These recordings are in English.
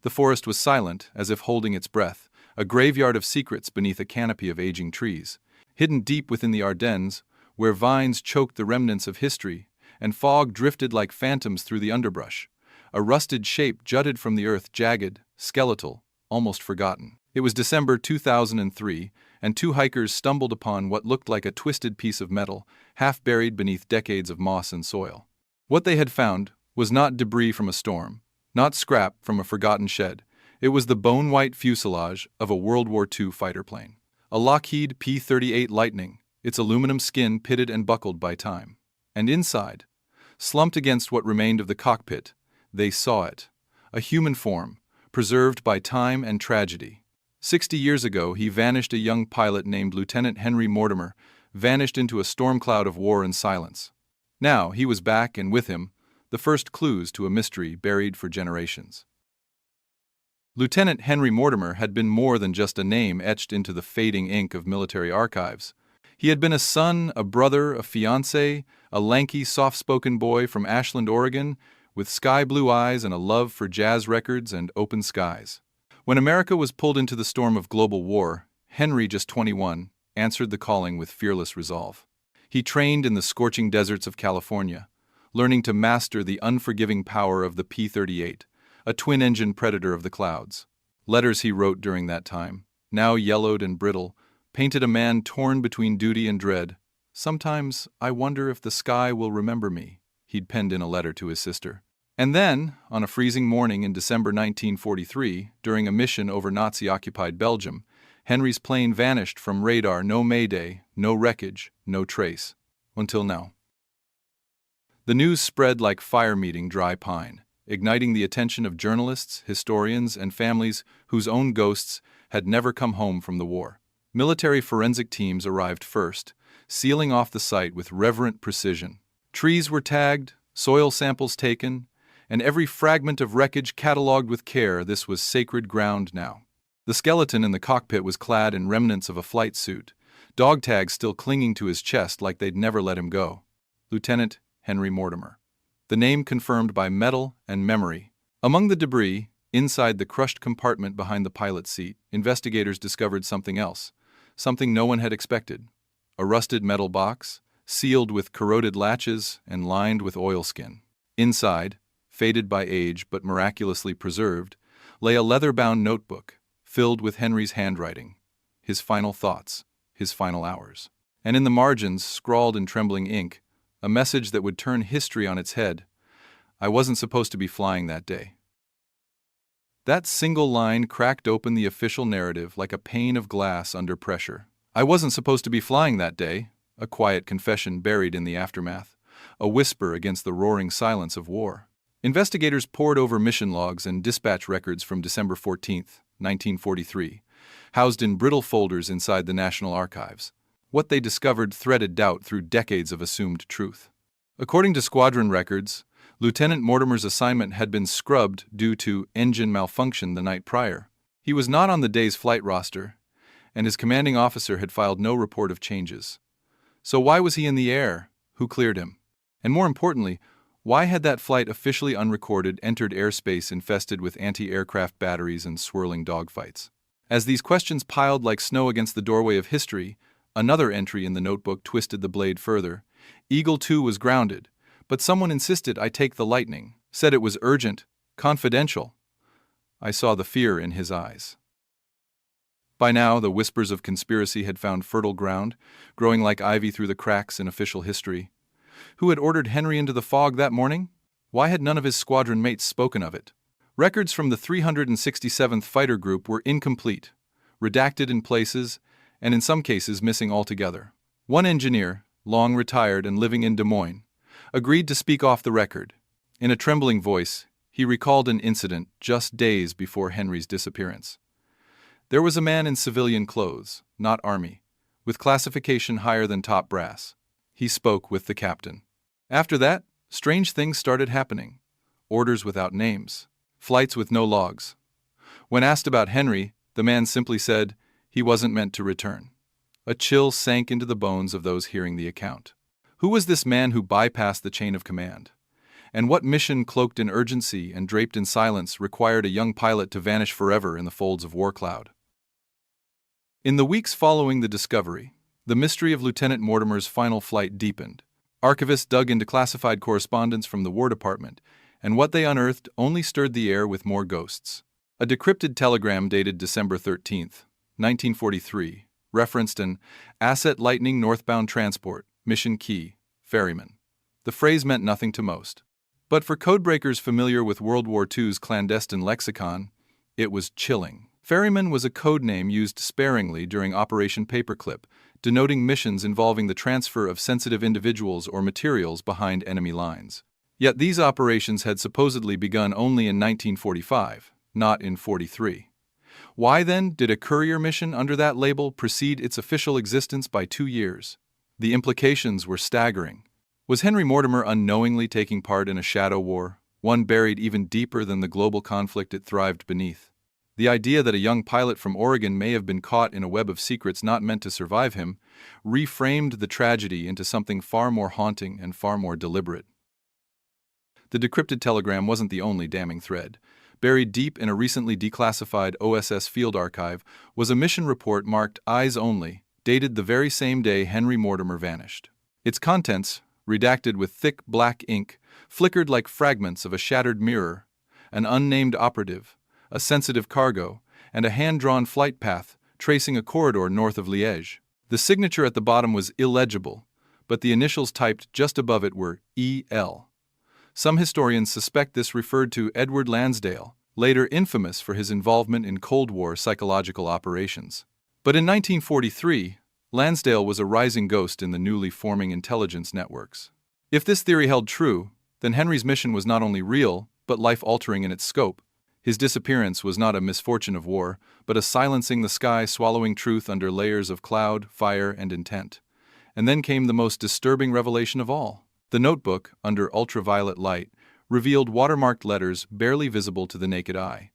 The forest was silent, as if holding its breath, a graveyard of secrets beneath a canopy of aging trees. Hidden deep within the Ardennes, where vines choked the remnants of history, and fog drifted like phantoms through the underbrush, a rusted shape jutted from the earth, jagged, skeletal, almost forgotten. It was December 2003, and two hikers stumbled upon what looked like a twisted piece of metal, half buried beneath decades of moss and soil. What they had found was not debris from a storm, not scrap from a forgotten shed. It was the bone-white fuselage of a World War II fighter plane. A Lockheed P-38 Lightning, its aluminum skin pitted and buckled by time. And inside, slumped against what remained of the cockpit, they saw it. A human form, preserved by time and tragedy. 60 years ago, he vanished. A young pilot named Lieutenant Henry Mortimer vanished into a storm cloud of war and silence. Now he was back, and with him, the first clues to a mystery buried for generations. Lieutenant Henry Mortimer had been more than just a name etched into the fading ink of military archives. He had been a son, a brother, a fiancé, a lanky, soft-spoken boy from Ashland, Oregon, with sky-blue eyes and a love for jazz records and open skies. When America was pulled into the storm of global war, Henry, just 21, answered the calling with fearless resolve. He trained in the scorching deserts of California, learning to master the unforgiving power of the P-38, a twin-engine predator of the clouds. Letters he wrote during that time, now yellowed and brittle, painted a man torn between duty and dread. "Sometimes I wonder if the sky will remember me," he'd penned in a letter to his sister. And then, on a freezing morning in December 1943, during a mission over Nazi-occupied Belgium, Henry's plane vanished from radar. No mayday, no wreckage, no trace. Until now. The news spread like fire meeting dry pine, igniting the attention of journalists, historians, and families whose own ghosts had never come home from the war. Military forensic teams arrived first, sealing off the site with reverent precision. Trees were tagged, soil samples taken, and every fragment of wreckage catalogued with care. This was sacred ground now. The skeleton in the cockpit was clad in remnants of a flight suit, dog tags still clinging to his chest like they'd never let him go. Lieutenant Henry Mortimer. The name confirmed by metal and memory. Among the debris, inside the crushed compartment behind the pilot's seat, investigators discovered something else, something no one had expected. A rusted metal box, sealed with corroded latches and lined with oilskin. Inside, faded by age but miraculously preserved, lay a leather-bound notebook filled with Henry's handwriting, his final thoughts, his final hours. And in the margins, scrawled in trembling ink, a message that would turn history on its head: "I wasn't supposed to be flying that day." That single line cracked open the official narrative like a pane of glass under pressure. "I wasn't supposed to be flying that day," a quiet confession buried in the aftermath, a whisper against the roaring silence of war. Investigators pored over mission logs and dispatch records from December 14, 1943, housed in brittle folders inside the National Archives. What they discovered threaded doubt through decades of assumed truth. According to squadron records, Lieutenant Mortimer's assignment had been scrubbed due to engine malfunction the night prior. He was not on the day's flight roster, and his commanding officer had filed no report of changes. So why was he in the air? Who cleared him? And more importantly, why had that flight officially unrecorded entered airspace infested with anti-aircraft batteries and swirling dogfights? As these questions piled like snow against the doorway of history, another entry in the notebook twisted the blade further. Eagle 2 was grounded, but someone insisted I take the Lightning, said it was urgent, confidential. I saw the fear in his eyes. By now, the whispers of conspiracy had found fertile ground, growing like ivy through the cracks in official history. Who had ordered Henry into the fog that morning? Why had none of his squadron mates spoken of it? Records from the 367th Fighter Group were incomplete, redacted in places, and in some cases missing altogether. One engineer, long retired and living in Des Moines, agreed to speak off the record. In a trembling voice, he recalled an incident just days before Henry's disappearance. There was a man in civilian clothes, not army, with classification higher than top brass. He spoke with the captain. After that, strange things started happening. Orders without names. Flights with no logs. When asked about Henry, the man simply said he wasn't meant to return. A chill sank into the bones of those hearing the account. Who was this man who bypassed the chain of command? And what mission cloaked in urgency and draped in silence required a young pilot to vanish forever in the folds of war cloud? In the weeks following the discovery, the mystery of Lieutenant Mortimer's final flight deepened. Archivists dug into classified correspondence from the War Department, and what they unearthed only stirred the air with more ghosts. A decrypted telegram dated December 13, 1943, referenced an asset lightning northbound transport, mission key, ferryman. The phrase meant nothing to most. But for codebreakers familiar with World War II's clandestine lexicon, it was chilling. Ferryman was a code name used sparingly during Operation Paperclip, denoting missions involving the transfer of sensitive individuals or materials behind enemy lines. Yet these operations had supposedly begun only in 1945, not in 43. Why then did a courier mission under that label precede its official existence by 2 years? The implications were staggering. Was Henry Mortimer unknowingly taking part in a shadow war, one buried even deeper than the global conflict it thrived beneath? The idea that a young pilot from Oregon may have been caught in a web of secrets not meant to survive him reframed the tragedy into something far more haunting and far more deliberate. The decrypted telegram wasn't the only damning thread. Buried deep in a recently declassified OSS field archive was a mission report marked Eyes Only, dated the very same day Henry Mortimer vanished. Its contents, redacted with thick black ink, flickered like fragments of a shattered mirror. An unnamed operative, a sensitive cargo, and a hand-drawn flight path tracing a corridor north of Liège. The signature at the bottom was illegible, but the initials typed just above it were E.L. Some historians suspect this referred to Edward Lansdale, later infamous for his involvement in Cold War psychological operations. But in 1943, Lansdale was a rising ghost in the newly forming intelligence networks. If this theory held true, then Henry's mission was not only real, but life-altering in its scope. His disappearance was not a misfortune of war, but a silencing the sky, swallowing truth under layers of cloud, fire, and intent. And then came the most disturbing revelation of all. The notebook, under ultraviolet light, revealed watermarked letters barely visible to the naked eye.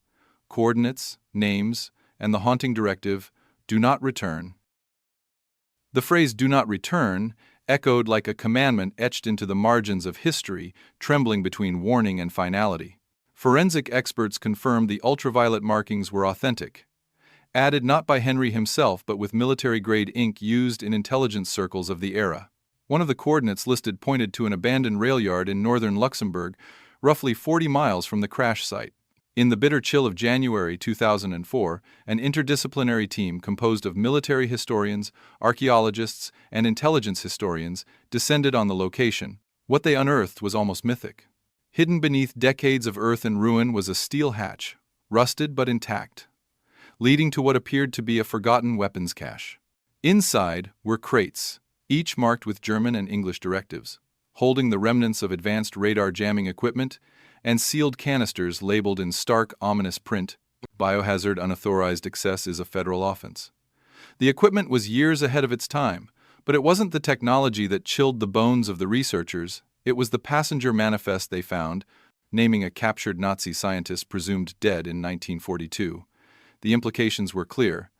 Coordinates, names, and the haunting directive, "Do not return." The phrase "do not return" echoed like a commandment etched into the margins of history, trembling between warning and finality. Forensic experts confirmed the ultraviolet markings were authentic, added not by Henry himself but with military-grade ink used in intelligence circles of the era. One of the coordinates listed pointed to an abandoned rail yard in northern Luxembourg, roughly 40 miles from the crash site. In the bitter chill of January 2004, an interdisciplinary team composed of military historians, archaeologists, and intelligence historians descended on the location. What they unearthed was almost mythic. Hidden beneath decades of earth and ruin was a steel hatch, rusted but intact, leading to what appeared to be a forgotten weapons cache. Inside were crates, each marked with German and English directives, holding the remnants of advanced radar jamming equipment, and sealed canisters labeled in stark, ominous print, "Biohazard unauthorized access is a federal offense." The equipment was years ahead of its time, but it wasn't the technology that chilled the bones of the researchers. It was the passenger manifest they found, naming a captured Nazi scientist presumed dead in 1942. The implications were clear.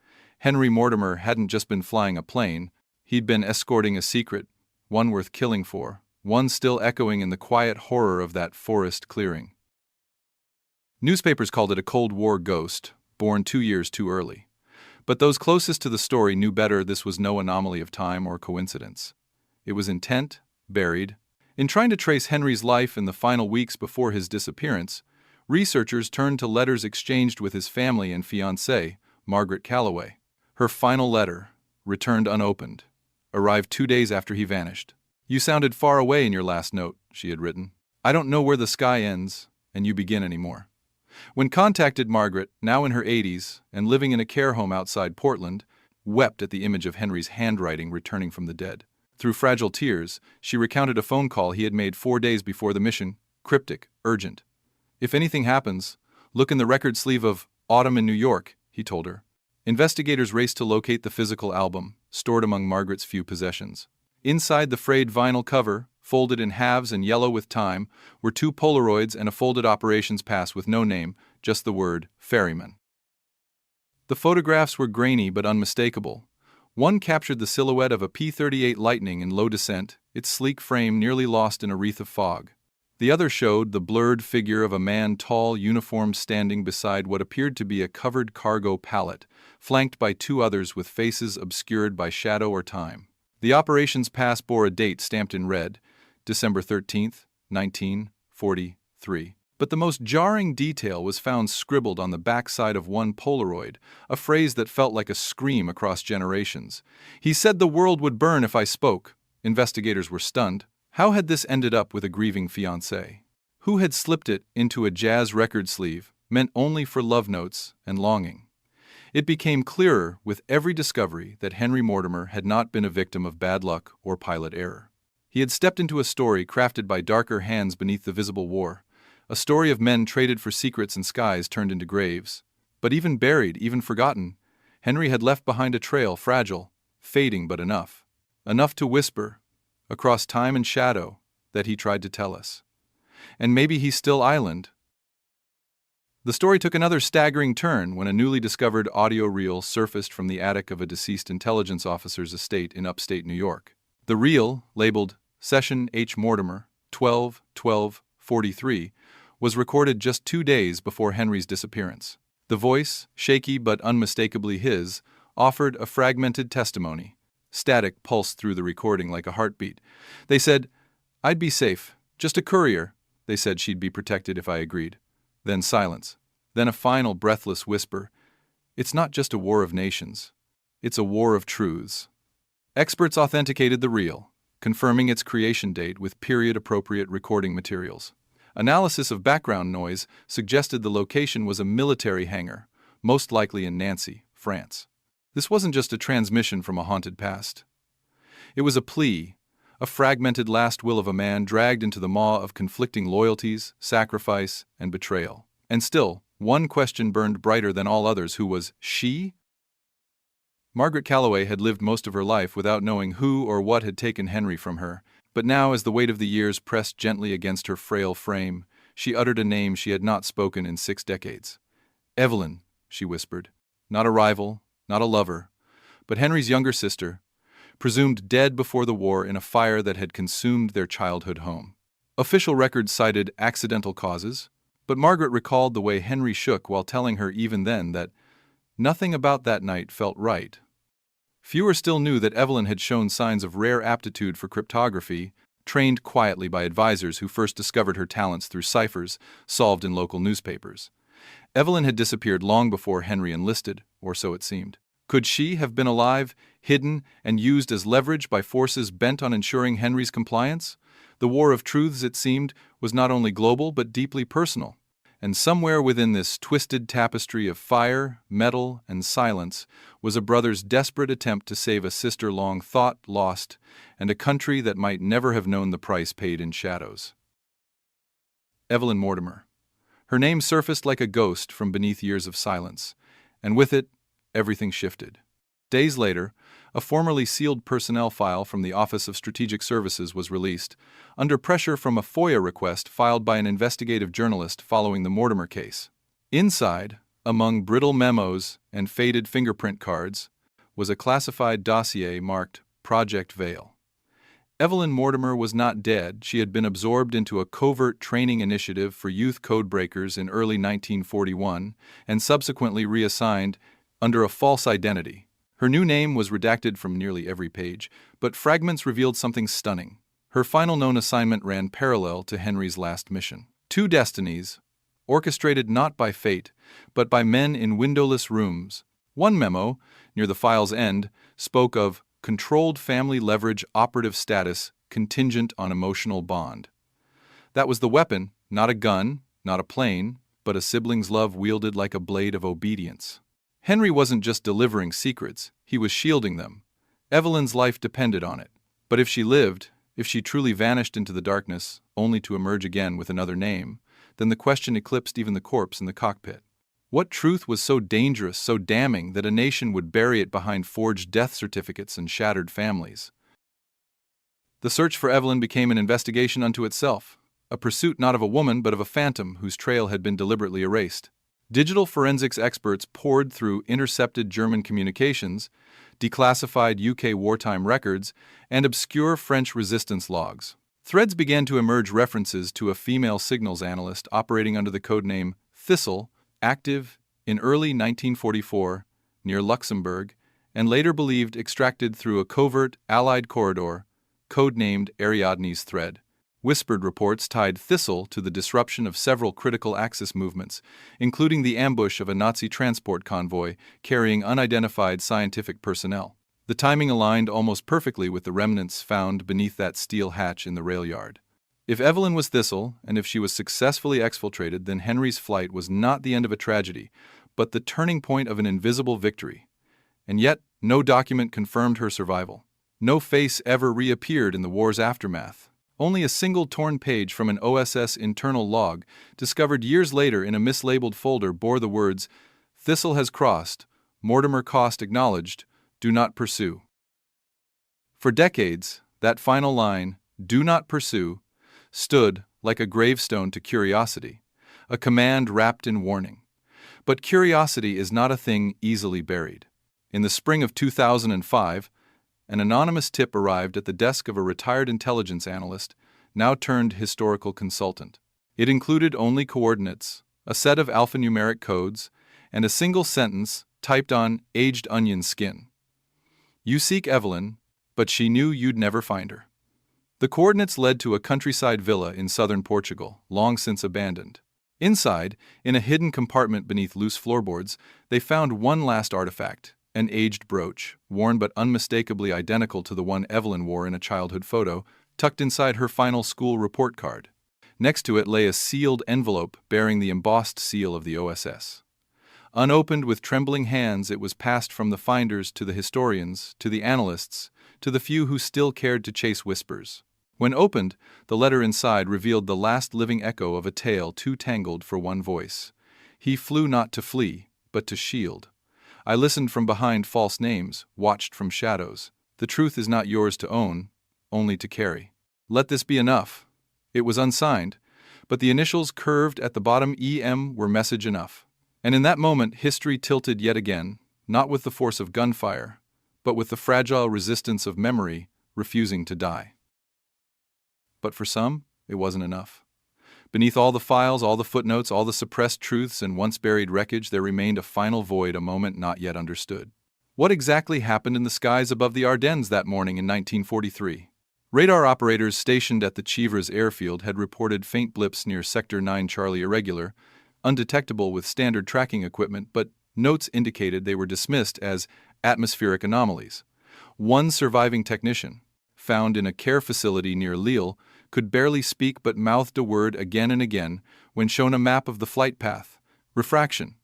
Henry Mortimer hadn't just been flying a plane, he'd been escorting a secret, one worth killing for, one still echoing in the quiet horror of that forest clearing. Newspapers called it a Cold War ghost, born 2 years too early. But those closest to the story knew better. This was no anomaly of time or coincidence. It was intent, buried. In trying to trace Henry's life in the final weeks before his disappearance, researchers turned to letters exchanged with his family and fiancée, Margaret Calloway. Her final letter, returned unopened, arrived 2 days after he vanished. "You sounded far away in your last note," she had written. "I don't know where the sky ends and you begin anymore." When contacted, Margaret, now in her 80s and living in a care home outside Portland, wept at the image of Henry's handwriting returning from the dead. Through fragile tears, she recounted a phone call he had made 4 days before the mission, cryptic, urgent. "If anything happens, look in the record sleeve of Autumn in New York," he told her. Investigators raced to locate the physical album, stored among Margaret's few possessions. Inside the frayed vinyl cover, folded in halves and yellow with time, were 2 Polaroids and a folded operations pass with no name, just the word ferryman. The photographs were grainy but unmistakable. One captured the silhouette of a P-38 Lightning in low descent, its sleek frame nearly lost in a wreath of fog. The other showed the blurred figure of a man, tall, uniformed, standing beside what appeared to be a covered cargo pallet, flanked by two others with faces obscured by shadow or time. The operation's pass bore a date stamped in red, December 13th, 1943. But the most jarring detail was found scribbled on the backside of one Polaroid, a phrase that felt like a scream across generations. "He said the world would burn if I spoke." Investigators were stunned. How had this ended up with a grieving fiancé? Who had slipped it into a jazz record sleeve, meant only for love notes and longing? It became clearer with every discovery that Henry Mortimer had not been a victim of bad luck or pilot error. He had stepped into a story crafted by darker hands beneath the visible war, a story of men traded for secrets and skies turned into graves. But even buried, even forgotten, Henry had left behind a trail, fragile, fading but enough. Enough to whisper, across time and shadow, that he tried to tell us. And maybe he's still island. The story took another staggering turn when a newly discovered audio reel surfaced from the attic of a deceased intelligence officer's estate in upstate New York. The reel, labeled Session H. Mortimer, 12-12-43, was recorded just 2 days before Henry's disappearance. The voice, shaky but unmistakably his, offered a fragmented testimony. Static pulsed through the recording like a heartbeat. They said, "I'd be safe. Just a courier." They said she'd be protected if I agreed. Then silence. Then a final breathless whisper. "It's not just a war of nations. It's a war of truths." Experts authenticated the reel, confirming its creation date with period-appropriate recording materials. Analysis of background noise suggested the location was a military hangar, most likely in Nancy, France. This wasn't just a transmission from a haunted past. It was a plea, a fragmented last will of a man dragged into the maw of conflicting loyalties, sacrifice, and betrayal. And still, one question burned brighter than all others. Who was she? Margaret Calloway had lived most of her life without knowing who or what had taken Henry from her, but now, as the weight of the years pressed gently against her frail frame, she uttered a name she had not spoken in 6 decades. "Evelyn," she whispered. Not a rival, not a lover, but Henry's younger sister, presumed dead before the war in a fire that had consumed their childhood home. Official records cited accidental causes, but Margaret recalled the way Henry shook while telling her even then that nothing about that night felt right. Fewer still knew that Evelyn had shown signs of rare aptitude for cryptography, trained quietly by advisors who first discovered her talents through ciphers solved in local newspapers. Evelyn had disappeared long before Henry enlisted, or so it seemed. Could she have been alive, hidden, and used as leverage by forces bent on ensuring Henry's compliance? The war of truths, it seemed, was not only global but deeply personal. And somewhere within this twisted tapestry of fire, metal, and silence was a brother's desperate attempt to save a sister long thought lost and a country that might never have known the price paid in shadows. Evelyn Mortimer. Her name surfaced like a ghost from beneath years of silence, and with it, everything shifted. Days later, a formerly sealed personnel file from the Office of Strategic Services was released, under pressure from a FOIA request filed by an investigative journalist following the Mortimer case. Inside, among brittle memos and faded fingerprint cards, was a classified dossier marked Project Veil. Evelyn Mortimer was not dead. She had been absorbed into a covert training initiative for youth codebreakers in early 1941 and subsequently reassigned under a false identity. Her new name was redacted from nearly every page, but fragments revealed something stunning. Her final known assignment ran parallel to Henry's last mission. 2 destinies, orchestrated not by fate, but by men in windowless rooms. One memo, near the file's end, spoke of controlled family leverage operative status contingent on emotional bond. That was the weapon, not a gun, not a plane, but a sibling's love wielded like a blade of obedience. Henry wasn't just delivering secrets, he was shielding them. Evelyn's life depended on it. But if she lived, if she truly vanished into the darkness, only to emerge again with another name, then the question eclipsed even the corpse in the cockpit. What truth was so dangerous, so damning, that a nation would bury it behind forged death certificates and shattered families? The search for Evelyn became an investigation unto itself, a pursuit not of a woman but of a phantom whose trail had been deliberately erased. Digital forensics experts poured through intercepted German communications, declassified UK wartime records, and obscure French resistance logs. Threads began to emerge references to a female signals analyst operating under the codename Thistle, active in early 1944 near Luxembourg, and later believed extracted through a covert Allied corridor, codenamed Ariadne's thread. Whispered reports tied Thistle to the disruption of several critical Axis movements, including the ambush of a Nazi transport convoy carrying unidentified scientific personnel. The timing aligned almost perfectly with the remnants found beneath that steel hatch in the rail yard. If Evelyn was Thistle, and if she was successfully exfiltrated, then Henry's flight was not the end of a tragedy, but the turning point of an invisible victory. And yet, no document confirmed her survival. No face ever reappeared in the war's aftermath. Only a single torn page from an OSS internal log, discovered years later in a mislabeled folder, bore the words, "Thistle has crossed, Mortimer cost acknowledged, do not pursue." For decades, that final line, "do not pursue," stood like a gravestone to curiosity, a command wrapped in warning. But curiosity is not a thing easily buried. In the spring of 2005, an anonymous tip arrived at the desk of a retired intelligence analyst, now turned historical consultant. It included only coordinates, a set of alphanumeric codes, and a single sentence typed on aged onion skin. "You seek Evelyn, but she knew you'd never find her." The coordinates led to a countryside villa in southern Portugal, long since abandoned. Inside, in a hidden compartment beneath loose floorboards, they found one last artifact, an aged brooch, worn but unmistakably identical to the one Evelyn wore in a childhood photo, tucked inside her final school report card. Next to it lay a sealed envelope bearing the embossed seal of the OSS. Unopened with trembling hands, it was passed from the finders to the historians, to the analysts, to the few who still cared to chase whispers. When opened, the letter inside revealed the last living echo of a tale too tangled for one voice. He flew not to flee, but to shield. I listened from behind false names, watched from shadows. The truth is not yours to own, only to carry. Let this be enough. It was unsigned, but the initials curved at the bottom EM were message enough. And in that moment, history tilted yet again, not with the force of gunfire, but with the fragile resistance of memory refusing to die. But for some, it wasn't enough. Beneath all the files, all the footnotes, all the suppressed truths and once buried wreckage, there remained a final void, a moment not yet understood. What exactly happened in the skies above the Ardennes that morning in 1943? Radar operators stationed at the Chivres airfield had reported faint blips near Sector 9 Charlie irregular, undetectable with standard tracking equipment, but notes indicated they were dismissed as atmospheric anomalies. One surviving technician, found in a care facility near Lille, could barely speak but mouthed a word again and again when shown a map of the flight path: refraction.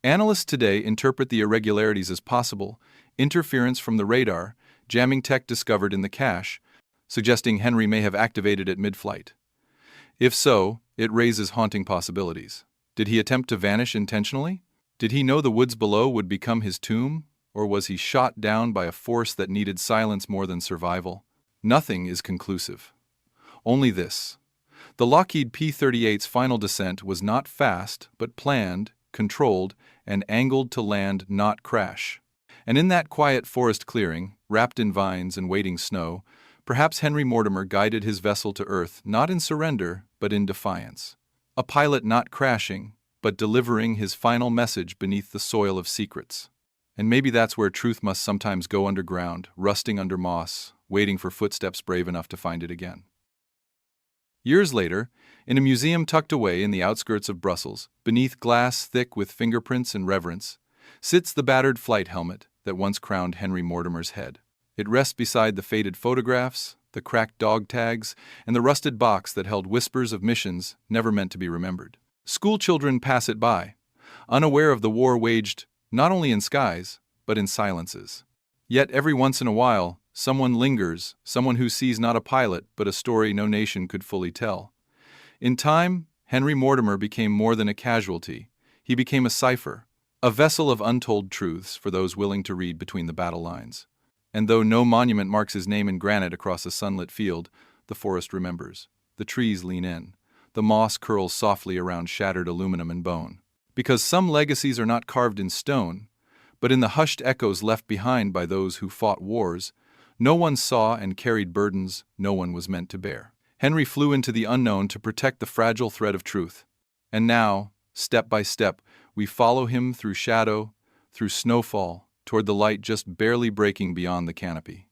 Analysts today interpret the irregularities as possible interference from the radar, jamming tech discovered in the cache, suggesting Henry may have activated it mid-flight. If so, it raises haunting possibilities. Did he attempt to vanish intentionally? Did he know the woods below would become his tomb? Or was he shot down by a force that needed silence more than survival? Nothing is conclusive. Only this: the Lockheed P-38's final descent was not fast, but planned, controlled, and angled to land, not crash. And in that quiet forest clearing, wrapped in vines and waiting snow, perhaps Henry Mortimer guided his vessel to Earth not in surrender, but in defiance. A pilot not crashing, but delivering his final message beneath the soil of secrets. And maybe that's where truth must sometimes go underground, rusting under moss, waiting for footsteps brave enough to find it again. Years later, in a museum tucked away in the outskirts of Brussels, beneath glass thick with fingerprints and reverence, sits the battered flight helmet that once crowned Henry Mortimer's head. It rests beside the faded photographs, the cracked dog tags, and the rusted box that held whispers of missions never meant to be remembered. School children pass it by, unaware of the war waged not only in skies, but in silences. Yet every once in a while, someone lingers, someone who sees not a pilot, but a story no nation could fully tell. In time, Henry Mortimer became more than a casualty. He became a cipher, a vessel of untold truths for those willing to read between the battle lines. And though no monument marks his name in granite across a sunlit field, the forest remembers. The trees lean in. The moss curls softly around shattered aluminum and bone. Because some legacies are not carved in stone, but in the hushed echoes left behind by those who fought wars, no one saw and carried burdens no one was meant to bear. Henry flew into the unknown to protect the fragile thread of truth. And now, step by step, we follow him through shadow, through snowfall, toward the light just barely breaking beyond the canopy.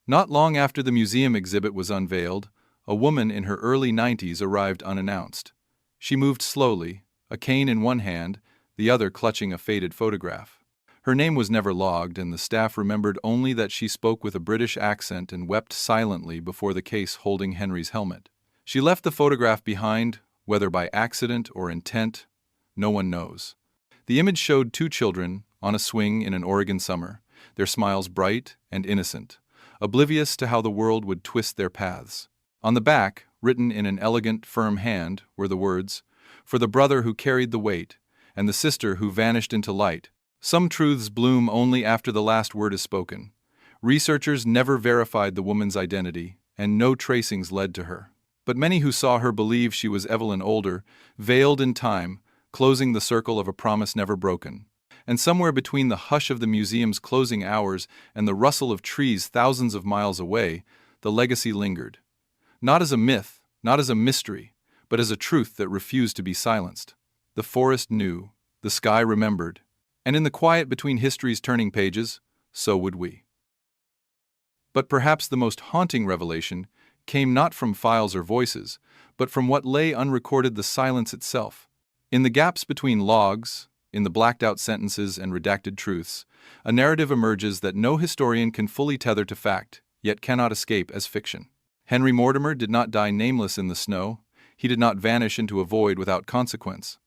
Not long after the museum exhibit was unveiled, a woman in her early 90s arrived unannounced. She moved slowly, a cane in one hand, the other clutching a faded photograph. Her name was never logged, and the staff remembered only that she spoke with a British accent and wept silently before the case holding Henry's helmet. She left the photograph behind, whether by accident or intent, no one knows. The image showed two children on a swing in an Oregon summer, their smiles bright and innocent, oblivious to how the world would twist their paths. On the back, written in an elegant, firm hand, were the words, "For the brother who carried the weight, and the sister who vanished into light." Some truths bloom only after the last word is spoken. Researchers never verified the woman's identity, and no tracings led to her. But many who saw her believe she was Evelyn Older, veiled in time, closing the circle of a promise never broken. And somewhere between the hush of the museum's closing hours and the rustle of trees thousands of miles away, the legacy lingered. Not as a myth, not as a mystery, but as a truth that refused to be silenced. The forest knew, the sky remembered, and in the quiet between history's turning pages, so would we. But perhaps the most haunting revelation came not from files or voices, but from what lay unrecorded, the silence itself. In the gaps between logs, in the blacked-out sentences and redacted truths, a narrative emerges that no historian can fully tether to fact, yet cannot escape as fiction. Henry Mortimer did not die nameless in the snow. He did not vanish into a void without consequence.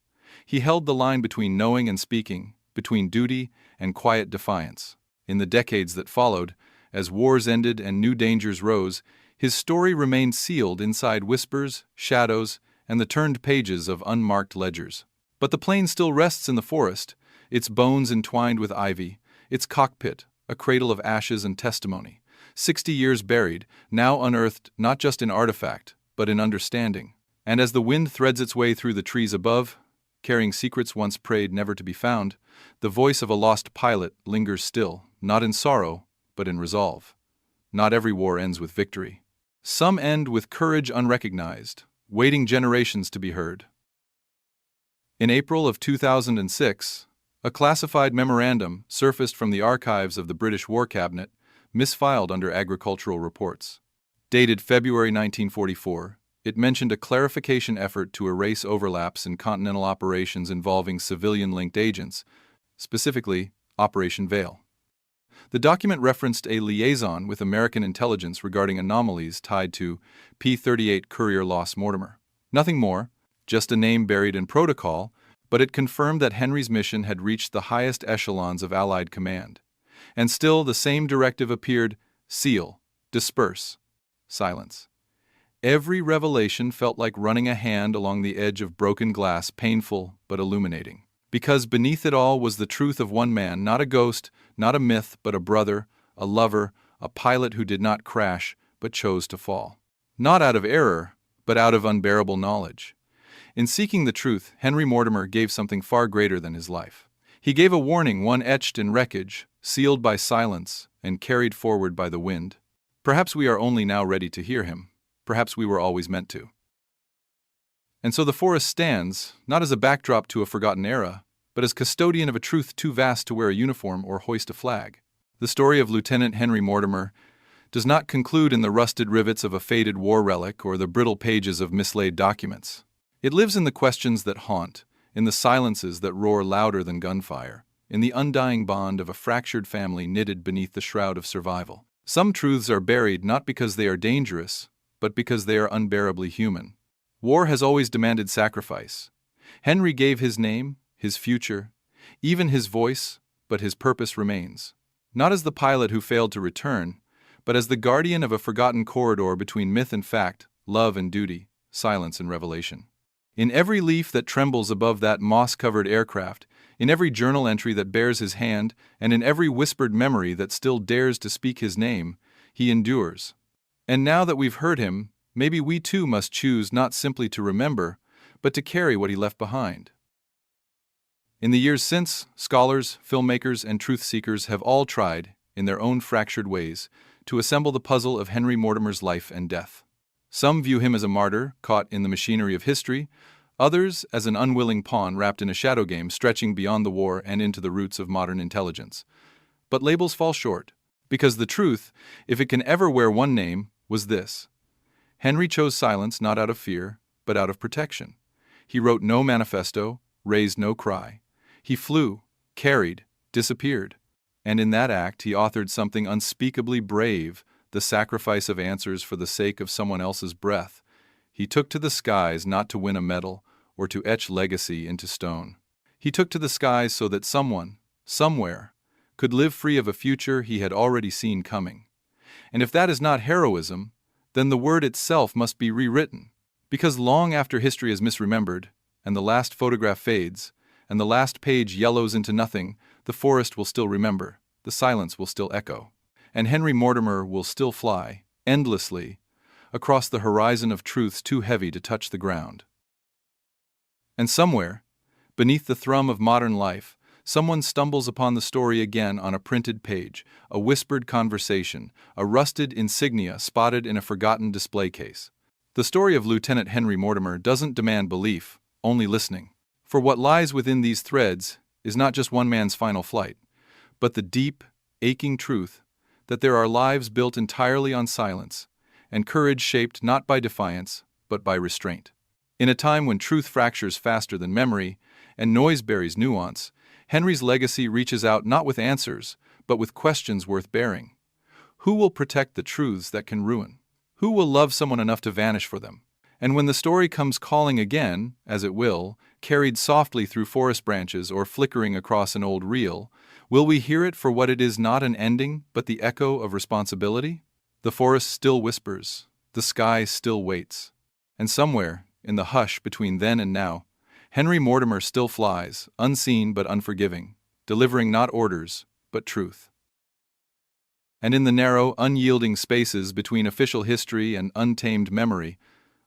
He held the line between knowing and speaking, between duty and quiet defiance. In the decades that followed, as wars ended and new dangers rose, his story remained sealed inside whispers, shadows, and the turned pages of unmarked ledgers. But the plane still rests in the forest, its bones entwined with ivy, its cockpit, a cradle of ashes and testimony. 60 years buried, now unearthed not just in artifact, but in understanding. And as the wind threads its way through the trees above, carrying secrets once prayed never to be found, the voice of a lost pilot lingers still, not in sorrow, but in resolve. Not every war ends with victory. Some end with courage unrecognized, waiting generations to be heard. In April of 2006, a classified memorandum surfaced from the archives of the British War Cabinet, misfiled under agricultural reports. Dated February 1944, it mentioned a clarification effort to erase overlaps in continental operations involving civilian-linked agents, specifically Operation Veil. The document referenced a liaison with American intelligence regarding anomalies tied to P-38 courier loss Mortimer. Nothing more, just a name buried in protocol, but it confirmed that Henry's mission had reached the highest echelons of Allied command. And still the same directive appeared: seal, disperse, silence. Every revelation felt like running a hand along the edge of broken glass, painful but illuminating. Because beneath it all was the truth of one man, not a ghost, not a myth, but a brother, a lover, a pilot who did not crash, but chose to fall. Not out of error, but out of unbearable knowledge. In seeking the truth, Henry Mortimer gave something far greater than his life. He gave a warning, one etched in wreckage, sealed by silence, and carried forward by the wind. Perhaps we are only now ready to hear him. Perhaps we were always meant to. And so the forest stands, not as a backdrop to a forgotten era, but as custodian of a truth too vast to wear a uniform or hoist a flag. The story of Lieutenant Henry Mortimer does not conclude in the rusted rivets of a faded war relic or the brittle pages of mislaid documents. It lives in the questions that haunt, in the silences that roar louder than gunfire, in the undying bond of a fractured family knitted beneath the shroud of survival. Some truths are buried not because they are dangerous, but because they are unbearably human. War has always demanded sacrifice. Henry gave his name, his future, even his voice, but his purpose remains. Not as the pilot who failed to return, but as the guardian of a forgotten corridor between myth and fact, love and duty, silence and revelation. In every leaf that trembles above that moss-covered aircraft, in every journal entry that bears his hand, and in every whispered memory that still dares to speak his name, he endures. And now that we've heard him, maybe we too must choose not simply to remember, but to carry what he left behind. In the years since, scholars, filmmakers, and truth-seekers have all tried, in their own fractured ways, to assemble the puzzle of Henry Mortimer's life and death. Some view him as a martyr, caught in the machinery of history, others as an unwilling pawn wrapped in a shadow game stretching beyond the war and into the roots of modern intelligence. But labels fall short, because the truth, if it can ever wear one name, was this. Henry chose silence not out of fear, but out of protection. He wrote no manifesto, raised no cry. He flew, carried, disappeared. And in that act he authored something unspeakably brave, the sacrifice of answers for the sake of someone else's breath. He took to the skies not to win a medal or to etch legacy into stone. He took to the skies so that someone, somewhere, could live free of a future he had already seen coming. And if that is not heroism, then the word itself must be rewritten. Because long after history is misremembered, and the last photograph fades, and the last page yellows into nothing, the forest will still remember, the silence will still echo, and Henry Mortimer will still fly, endlessly, across the horizon of truths too heavy to touch the ground. And somewhere, beneath the thrum of modern life, someone stumbles upon the story again on a printed page, a whispered conversation, a rusted insignia spotted in a forgotten display case. The story of Lieutenant Henry Mortimer doesn't demand belief, only listening. For what lies within these threads is not just one man's final flight, but the deep, aching truth that there are lives built entirely on silence, and courage shaped not by defiance, but by restraint. In a time when truth fractures faster than memory, and noise buries nuance, Henry's legacy reaches out not with answers, but with questions worth bearing. Who will protect the truths that can ruin? Who will love someone enough to vanish for them? And when the story comes calling again, as it will, carried softly through forest branches or flickering across an old reel, will we hear it for what it is, not an ending, but the echo of responsibility? The forest still whispers, the sky still waits, and somewhere, in the hush between then and now, Henry Mortimer still flies, unseen but unforgiving, delivering not orders, but truth. And in the narrow, unyielding spaces between official history and untamed memory,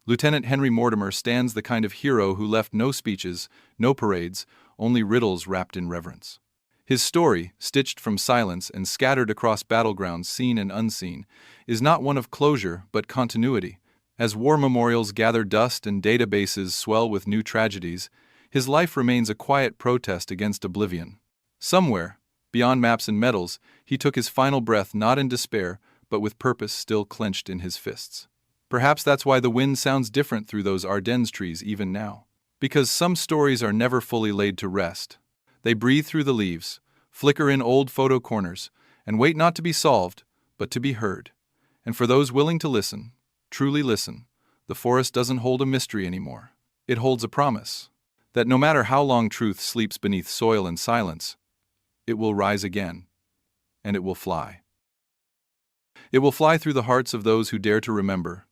Lieutenant Henry Mortimer stands the kind of hero who left no speeches, no parades, only riddles wrapped in reverence. His story, stitched from silence and scattered across battlegrounds seen and unseen, is not one of closure but continuity. As war memorials gather dust and databases swell with new tragedies, his life remains a quiet protest against oblivion. Somewhere, beyond maps and medals, he took his final breath not in despair, but with purpose still clenched in his fists. Perhaps that's why the wind sounds different through those Ardennes trees even now. Because some stories are never fully laid to rest. They breathe through the leaves, flicker in old photo corners, and wait not to be solved, but to be heard. And for those willing to listen, truly listen, the forest doesn't hold a mystery anymore. It holds a promise that no matter how long truth sleeps beneath soil and silence, it will rise again, and it will fly. It will fly through the hearts of those who dare to remember,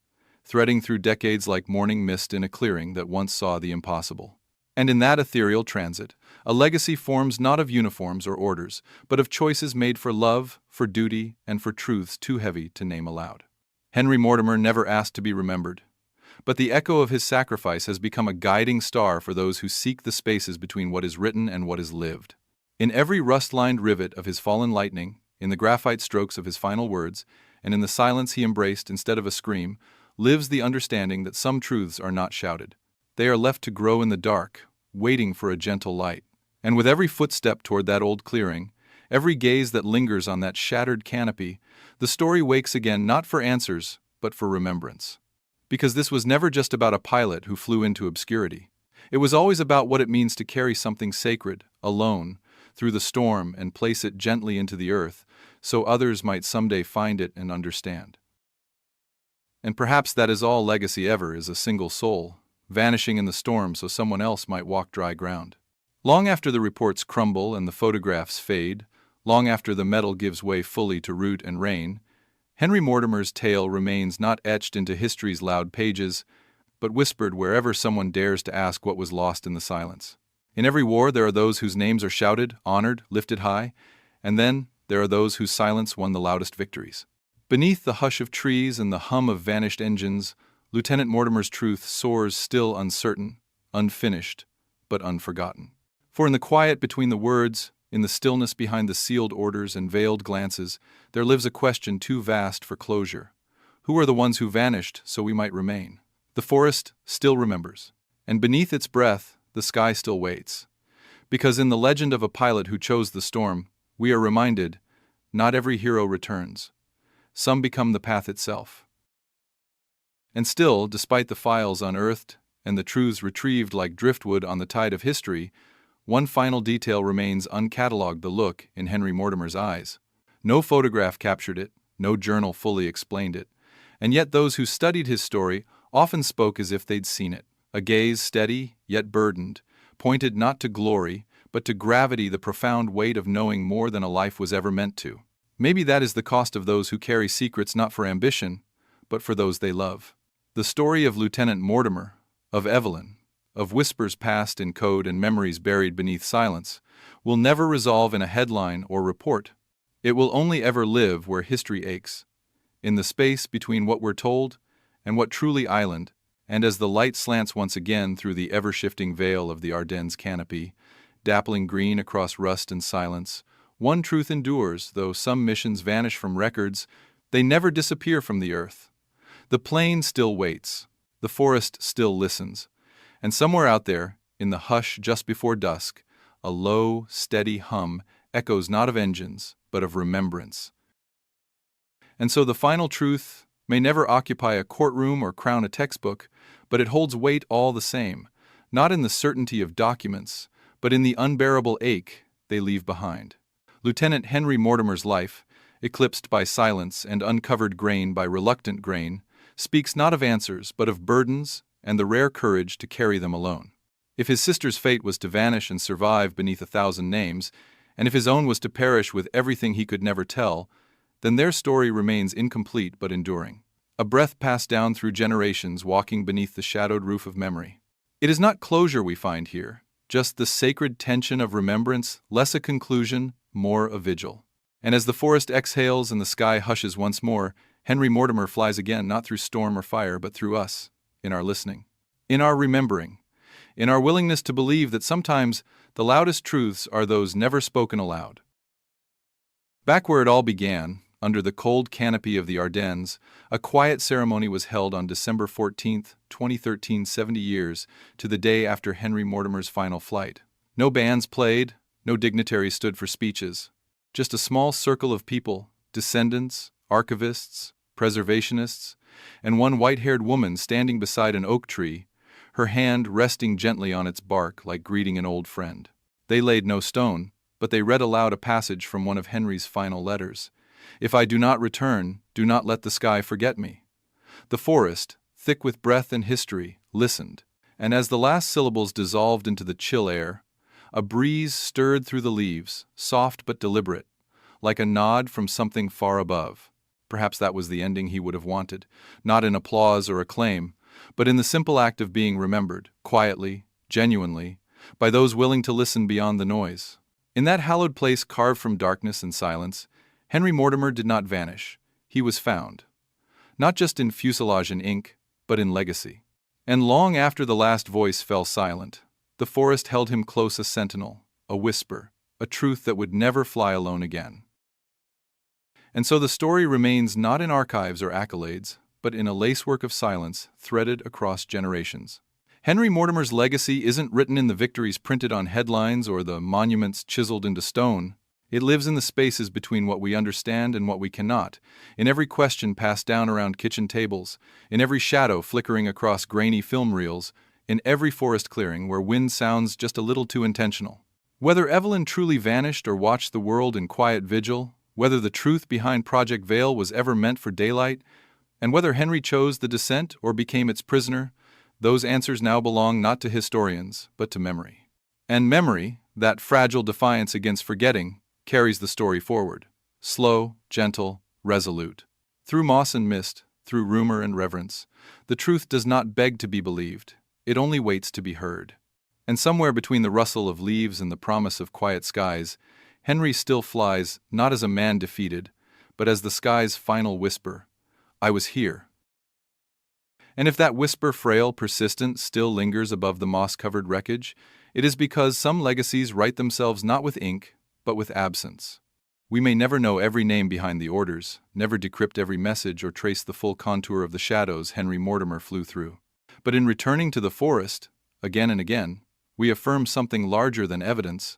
threading through decades like morning mist in a clearing that once saw the impossible. And in that ethereal transit, a legacy forms not of uniforms or orders, but of choices made for love, for duty, and for truths too heavy to name aloud. Henry Mortimer never asked to be remembered, but the echo of his sacrifice has become a guiding star for those who seek the spaces between what is written and what is lived. In every rust-lined rivet of his fallen lightning, in the graphite strokes of his final words, and in the silence he embraced instead of a scream, lives the understanding that some truths are not shouted. They are left to grow in the dark, waiting for a gentle light. And with every footstep toward that old clearing, every gaze that lingers on that shattered canopy, the story wakes again not for answers, but for remembrance. Because this was never just about a pilot who flew into obscurity. It was always about what it means to carry something sacred, alone, through the storm and place it gently into the earth, so others might someday find it and understand. And perhaps that is all legacy ever is, a single soul, vanishing in the storm so someone else might walk dry ground. Long after the reports crumble and the photographs fade, long after the metal gives way fully to root and rain, Henry Mortimer's tale remains not etched into history's loud pages, but whispered wherever someone dares to ask what was lost in the silence. In every war there are those whose names are shouted, honored, lifted high, and then there are those whose silence won the loudest victories. Beneath the hush of trees and the hum of vanished engines, Lieutenant Mortimer's truth soars still uncertain, unfinished, but unforgotten. For in the quiet between the words, in the stillness behind the sealed orders and veiled glances, there lives a question too vast for closure. Who are the ones who vanished so we might remain? The forest still remembers, and beneath its breath, the sky still waits. Because in the legend of a pilot who chose the storm, we are reminded, not every hero returns. Some become the path itself. And still, despite the files unearthed and the truths retrieved like driftwood on the tide of history, one final detail remains uncatalogued: the look in Henry Mortimer's eyes. No photograph captured it, no journal fully explained it, and yet those who studied his story often spoke as if they'd seen it. A gaze steady, yet burdened, pointed not to glory, but to gravity, the profound weight of knowing more than a life was ever meant to. Maybe that is the cost of those who carry secrets not for ambition, but for those they love. The story of Lieutenant Mortimer, of Evelyn, of whispers passed in code and memories buried beneath silence, will never resolve in a headline or report. It will only ever live where history aches, in the space between what we're told and what truly island. And as the light slants once again through the ever-shifting veil of the Ardennes canopy, dappling green across rust and silence, one truth endures: though some missions vanish from records, they never disappear from the earth. The plain still waits, the forest still listens, and somewhere out there, in the hush just before dusk, a low, steady hum echoes not of engines, but of remembrance. And so the final truth may never occupy a courtroom or crown a textbook, but it holds weight all the same, not in the certainty of documents, but in the unbearable ache they leave behind. Lieutenant Henry Mortimer's life, eclipsed by silence and uncovered grain by reluctant grain, speaks not of answers, but of burdens and the rare courage to carry them alone. If his sister's fate was to vanish and survive beneath 1,000 names, and if his own was to perish with everything he could never tell, then their story remains incomplete but enduring. A breath passed down through generations, walking beneath the shadowed roof of memory. It is not closure we find here, just the sacred tension of remembrance, less a conclusion, more a vigil. And as the forest exhales and the sky hushes once more, Henry Mortimer flies again, not through storm or fire, but through us, in our listening, in our remembering, in our willingness to believe that sometimes the loudest truths are those never spoken aloud. Back where it all began, under the cold canopy of the Ardennes, a quiet ceremony was held on December 14, 2013, 70 years to the day after Henry Mortimer's final flight. No bands played, no dignitaries stood for speeches, just a small circle of people, descendants, archivists, preservationists, and one white-haired woman standing beside an oak tree, her hand resting gently on its bark like greeting an old friend. They laid no stone, but they read aloud a passage from one of Henry's final letters. "If I do not return, do not let the sky forget me." The forest, thick with breath and history, listened, and as the last syllables dissolved into the chill air, a breeze stirred through the leaves, soft but deliberate, like a nod from something far above. Perhaps that was the ending he would have wanted, not in applause or acclaim, but in the simple act of being remembered, quietly, genuinely, by those willing to listen beyond the noise. In that hallowed place carved from darkness and silence, Henry Mortimer did not vanish. He was found. Not just in fuselage and ink, but in legacy. And long after the last voice fell silent, the forest held him close, a sentinel, a whisper, a truth that would never fly alone again. And so the story remains not in archives or accolades, but in a lacework of silence threaded across generations. Henry Mortimer's legacy isn't written in the victories printed on headlines or the monuments chiseled into stone. It lives in the spaces between what we understand and what we cannot, in every question passed down around kitchen tables, in every shadow flickering across grainy film reels, in every forest clearing where wind sounds just a little too intentional. Whether Evelyn truly vanished or watched the world in quiet vigil, whether the truth behind Project Veil was ever meant for daylight, and whether Henry chose the descent or became its prisoner, those answers now belong not to historians, but to memory. And memory, that fragile defiance against forgetting, carries the story forward, slow, gentle, resolute. Through moss and mist, through rumor and reverence, the truth does not beg to be believed, it only waits to be heard. And somewhere between the rustle of leaves and the promise of quiet skies, Henry still flies not as a man defeated, but as the sky's final whisper, "I was here." And if that whisper, frail, persistent, still lingers above the moss-covered wreckage, it is because some legacies write themselves not with ink, but with absence. We may never know every name behind the orders, never decrypt every message or trace the full contour of the shadows Henry Mortimer flew through. But in returning to the forest, again and again, we affirm something larger than evidence,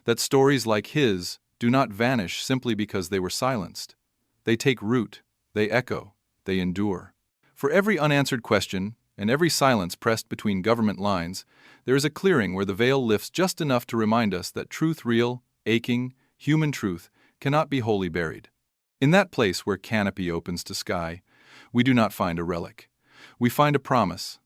that stories like his do not vanish simply because they were silenced. They take root, they echo, they endure. For every unanswered question and every silence pressed between government lines, there is a clearing where the veil lifts just enough to remind us that truth, real, aching, human truth, cannot be wholly buried. In that place where canopy opens to sky, we do not find a relic. We find a promise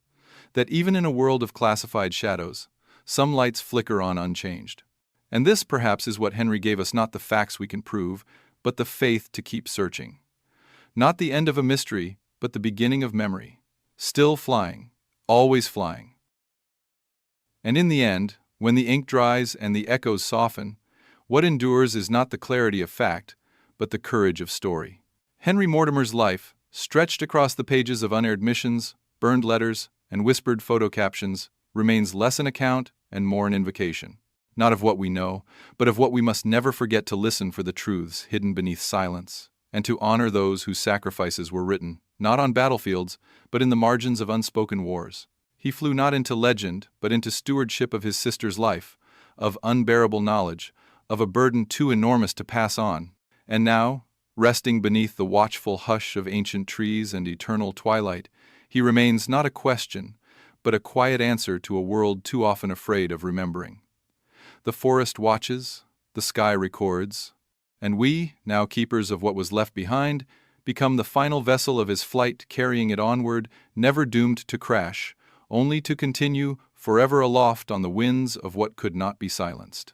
that even in a world of classified shadows, some lights flicker on unchanged. And this, perhaps, is what Henry gave us: not the facts we can prove, but the faith to keep searching. Not the end of a mystery, but the beginning of memory. Still flying, always flying. And in the end, when the ink dries and the echoes soften, what endures is not the clarity of fact, but the courage of story. Henry Mortimer's life, stretched across the pages of unaired missions, burned letters, and whispered photo captions, remains less an account and more an invocation. Not of what we know, but of what we must never forget: to listen for the truths hidden beneath silence, and to honor those whose sacrifices were written, not on battlefields, but in the margins of unspoken wars. He flew not into legend, but into stewardship of his sister's life, of unbearable knowledge, of a burden too enormous to pass on. And now, resting beneath the watchful hush of ancient trees and eternal twilight, he remains not a question, but a quiet answer to a world too often afraid of remembering. The forest watches, the sky records, and we, now keepers of what was left behind, become the final vessel of his flight, carrying it onward, never doomed to crash, only to continue forever aloft on the winds of what could not be silenced.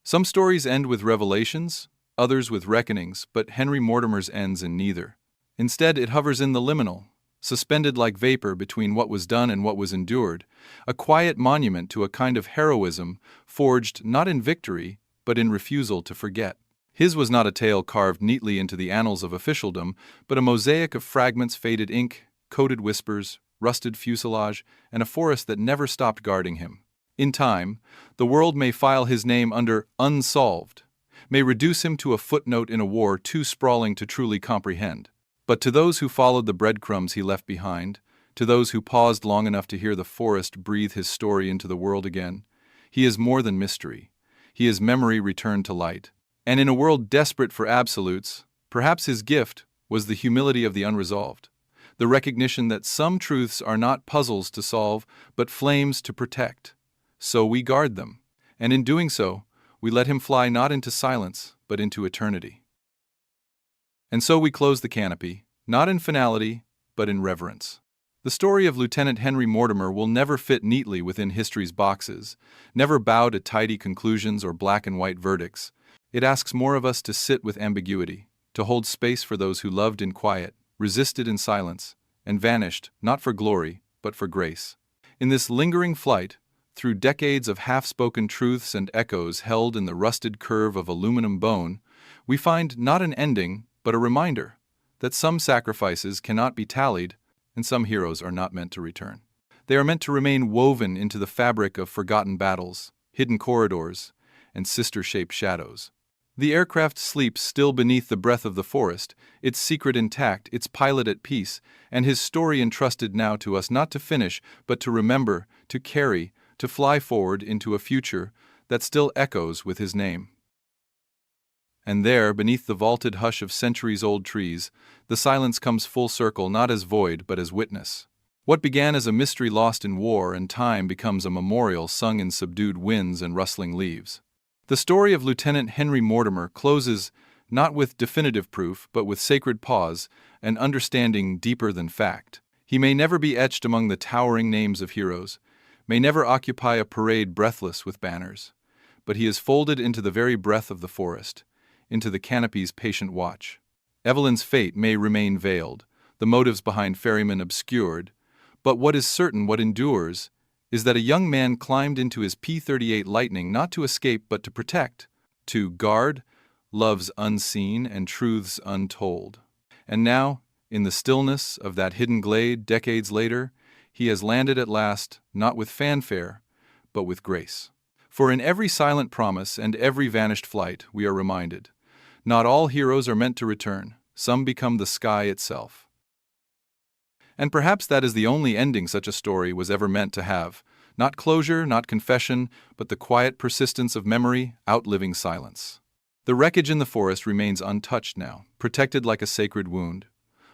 Some stories end with revelations, others with reckonings, but Henry Mortimer's ends in neither. Instead, it hovers in the liminal, suspended like vapor between what was done and what was endured, a quiet monument to a kind of heroism forged not in victory, but in refusal to forget. His was not a tale carved neatly into the annals of officialdom, but a mosaic of fragments, faded ink, coated whispers, rusted fuselage, and a forest that never stopped guarding him. In time, the world may file his name under unsolved, may reduce him to a footnote in a war too sprawling to truly comprehend. But to those who followed the breadcrumbs he left behind, to those who paused long enough to hear the forest breathe his story into the world again, he is more than mystery. He is memory returned to light. And in a world desperate for absolutes, perhaps his gift was the humility of the unresolved, the recognition that some truths are not puzzles to solve, but flames to protect. So we guard them, and in doing so, we let him fly not into silence, but into eternity. And so we close the canopy, not in finality, but in reverence. The story of Lieutenant Henry Mortimer will never fit neatly within history's boxes, never bow to tidy conclusions or black and white verdicts. It asks more of us to sit with ambiguity, to hold space for those who loved in quiet, resisted in silence, and vanished not for glory, but for grace. In this lingering flight, through decades of half-spoken truths and echoes held in the rusted curve of aluminum bone, we find not an ending, but a reminder that some sacrifices cannot be tallied and some heroes are not meant to return. They are meant to remain woven into the fabric of forgotten battles, hidden corridors, and sister-shaped shadows. The aircraft sleeps still beneath the breath of the forest, its secret intact, its pilot at peace, and his story entrusted now to us, not to finish, but to remember, to carry, to fly forward into a future that still echoes with his name. And there, beneath the vaulted hush of centuries-old trees, the silence comes full circle, not as void, but as witness. What began as a mystery lost in war and time becomes a memorial sung in subdued winds and rustling leaves. The story of Lieutenant Henry Mortimer closes not with definitive proof, but with sacred pause and understanding deeper than fact. He may never be etched among the towering names of heroes, may never occupy a parade breathless with banners, but he is folded into the very breath of the forest, into the canopy's patient watch. Evelyn's fate may remain veiled, the motives behind ferrymen obscured, but what is certain, what endures, is that a young man climbed into his P-38 Lightning not to escape but to protect, to guard loves unseen and truths untold. And now, in the stillness of that hidden glade decades later, he has landed at last, not with fanfare, but with grace. For in every silent promise and every vanished flight, we are reminded, not all heroes are meant to return, some become the sky itself. And perhaps that is the only ending such a story was ever meant to have. Not closure, not confession, but the quiet persistence of memory, outliving silence. The wreckage in the forest remains untouched now, protected like a sacred wound.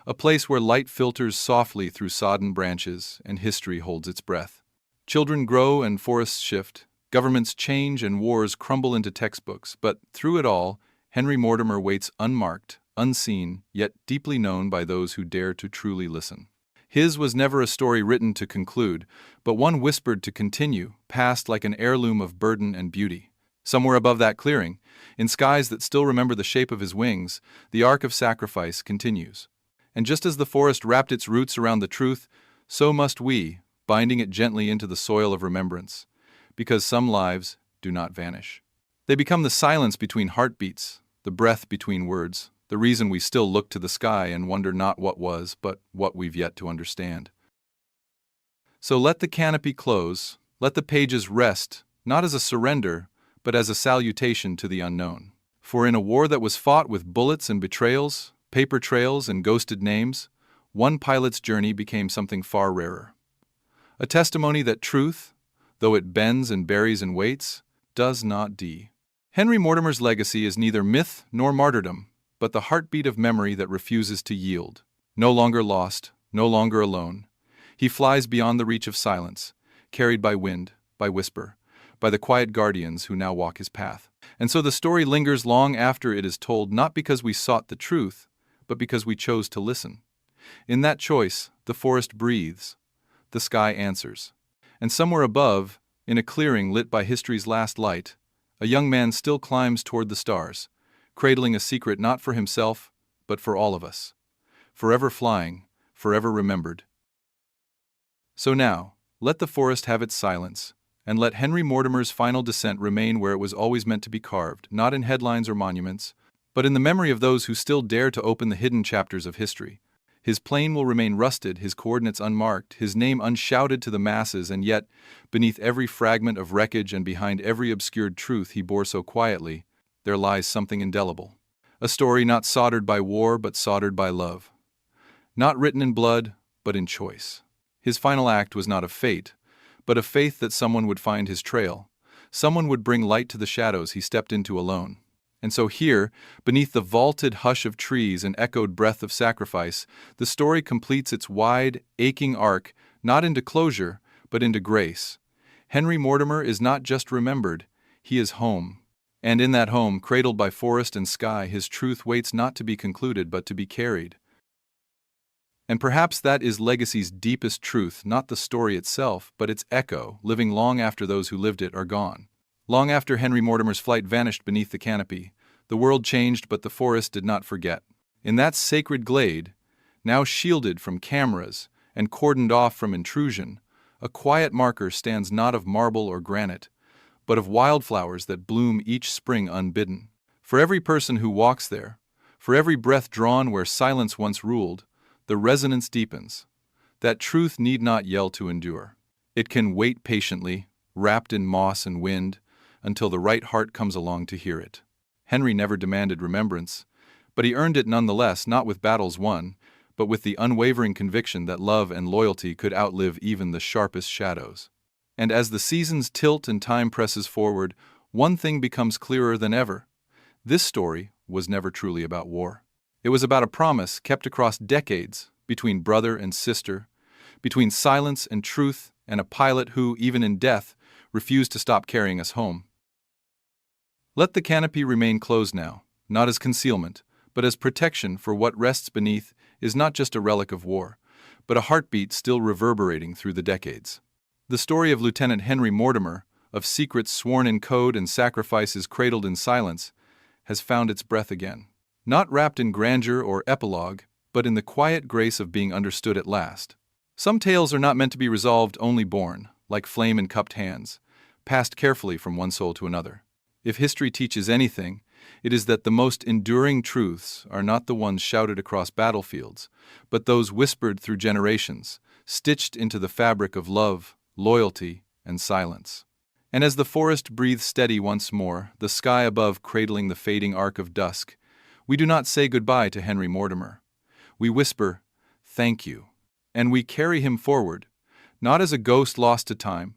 A place where light filters softly through sodden branches and history holds its breath. Children grow and forests shift, governments change and wars crumble into textbooks, but through it all, Henry Mortimer waits unmarked, unseen, yet deeply known by those who dare to truly listen. His was never a story written to conclude, but one whispered to continue, passed like an heirloom of burden and beauty. Somewhere above that clearing, in skies that still remember the shape of his wings, the arc of sacrifice continues. And just as the forest wrapped its roots around the truth, so must we, binding it gently into the soil of remembrance, because some lives do not vanish. They become the silence between heartbeats, the breath between words, the reason we still look to the sky and wonder not what was, but what we've yet to understand. So let the canopy close, let the pages rest, not as a surrender, but as a salutation to the unknown. For in a war that was fought with bullets and betrayals, paper trails and ghosted names, one pilot's journey became something far rarer. A testimony that truth, though it bends and buries and waits, does not die. Henry Mortimer's legacy is neither myth nor martyrdom, but the heartbeat of memory that refuses to yield. No longer lost, no longer alone. He flies beyond the reach of silence, carried by wind, by whisper, by the quiet guardians who now walk his path. And so the story lingers long after it is told, not because we sought the truth, but because we chose to listen. In that choice, the forest breathes, the sky answers. And somewhere above, in a clearing lit by history's last light, a young man still climbs toward the stars, cradling a secret not for himself, but for all of us. Forever flying, forever remembered. So now, let the forest have its silence, and let Henry Mortimer's final descent remain where it was always meant to be carved, not in headlines or monuments, but in the memory of those who still dare to open the hidden chapters of history. His plane will remain rusted, his coordinates unmarked, his name unshouted to the masses, and yet, beneath every fragment of wreckage and behind every obscured truth he bore so quietly, there lies something indelible. A story not soldered by war, but soldered by love. Not written in blood, but in choice. His final act was not of fate, but of faith that someone would find his trail. Someone would bring light to the shadows he stepped into alone. And so here, beneath the vaulted hush of trees and echoed breath of sacrifice, the story completes its wide, aching arc, not into closure, but into grace. Henry Mortimer is not just remembered, he is home. And in that home, cradled by forest and sky, his truth waits not to be concluded but to be carried. And perhaps that is legacy's deepest truth, not the story itself, but its echo, living long after those who lived it are gone. Long after Henry Mortimer's flight vanished beneath the canopy, the world changed but the forest did not forget. In that sacred glade, now shielded from cameras and cordoned off from intrusion, a quiet marker stands not of marble or granite, but of wildflowers that bloom each spring unbidden. For every person who walks there, for every breath drawn where silence once ruled, the resonance deepens. That truth need not yell to endure. It can wait patiently, wrapped in moss and wind, until the right heart comes along to hear it. Henry never demanded remembrance, but he earned it nonetheless, not with battles won, but with the unwavering conviction that love and loyalty could outlive even the sharpest shadows. And as the seasons tilt and time presses forward, one thing becomes clearer than ever. This story was never truly about war. It was about a promise kept across decades between brother and sister, between silence and truth, and a pilot who, even in death, refused to stop carrying us home. Let the canopy remain closed now, not as concealment, but as protection, for what rests beneath is not just a relic of war, but a heartbeat still reverberating through the decades. The story of Lieutenant Henry Mortimer, of secrets sworn in code and sacrifices cradled in silence, has found its breath again. Not wrapped in grandeur or epilogue, but in the quiet grace of being understood at last. Some tales are not meant to be resolved, only born, like flame in cupped hands, passed carefully from one soul to another. If history teaches anything, it is that the most enduring truths are not the ones shouted across battlefields, but those whispered through generations, stitched into the fabric of love, loyalty, and silence. And as the forest breathes steady once more, the sky above cradling the fading arc of dusk, we do not say goodbye to Henry Mortimer. We whisper, "Thank you." And we carry him forward, not as a ghost lost to time,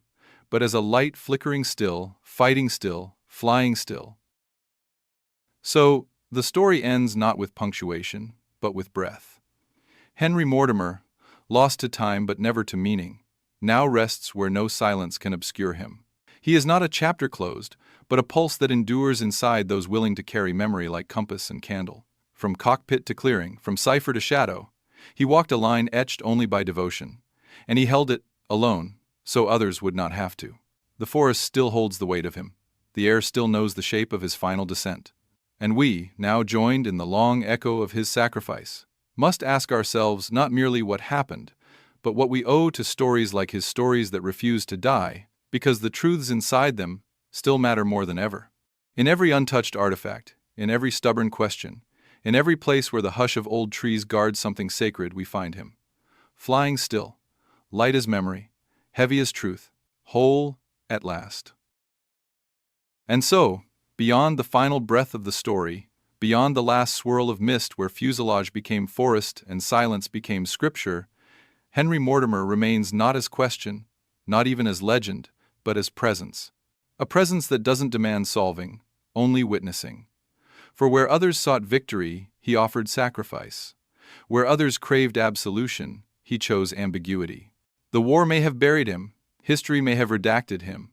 but as a light flickering still, fighting still, flying still. So, the story ends not with punctuation, but with breath. Henry Mortimer, lost to time but never to meaning, now rests where no silence can obscure him. He is not a chapter closed, but a pulse that endures inside those willing to carry memory like compass and candle. From cockpit to clearing, from cipher to shadow, he walked a line etched only by devotion, and he held it, alone, so others would not have to. The forest still holds the weight of him. The air still knows the shape of his final descent. And we, now joined in the long echo of his sacrifice, must ask ourselves not merely what happened, but what we owe to stories like his stories that refuse to die, because the truths inside them still matter more than ever. In every untouched artifact, in every stubborn question, in every place where the hush of old trees guards something sacred, we find him. Flying still, light as memory, heavy as truth, whole at last. And so, beyond the final breath of the story, beyond the last swirl of mist where fuselage became forest and silence became scripture, Henry Mortimer remains not as question, not even as legend, but as presence. A presence that doesn't demand solving, only witnessing. For where others sought victory, he offered sacrifice. Where others craved absolution, he chose ambiguity. The war may have buried him, history may have redacted him,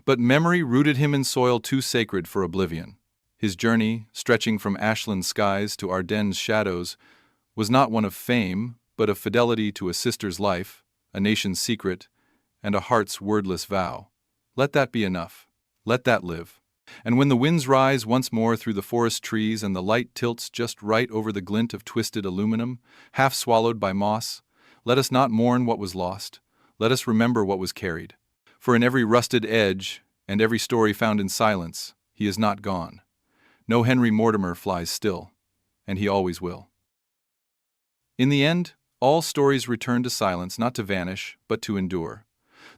but memory rooted him in soil too sacred for oblivion. His journey, stretching from Ashland skies to Ardennes shadows, was not one of fame, but of fidelity to a sister's life, a nation's secret, and a heart's wordless vow. Let that be enough. Let that live. And when the winds rise once more through the forest trees and the light tilts just right over the glint of twisted aluminum, half swallowed by moss, let us not mourn what was lost. Let us remember what was carried. For in every rusted edge and every story found in silence, he is not gone. No Henry Mortimer flies still, and he always will. In the end, all stories return to silence, not to vanish, but to endure.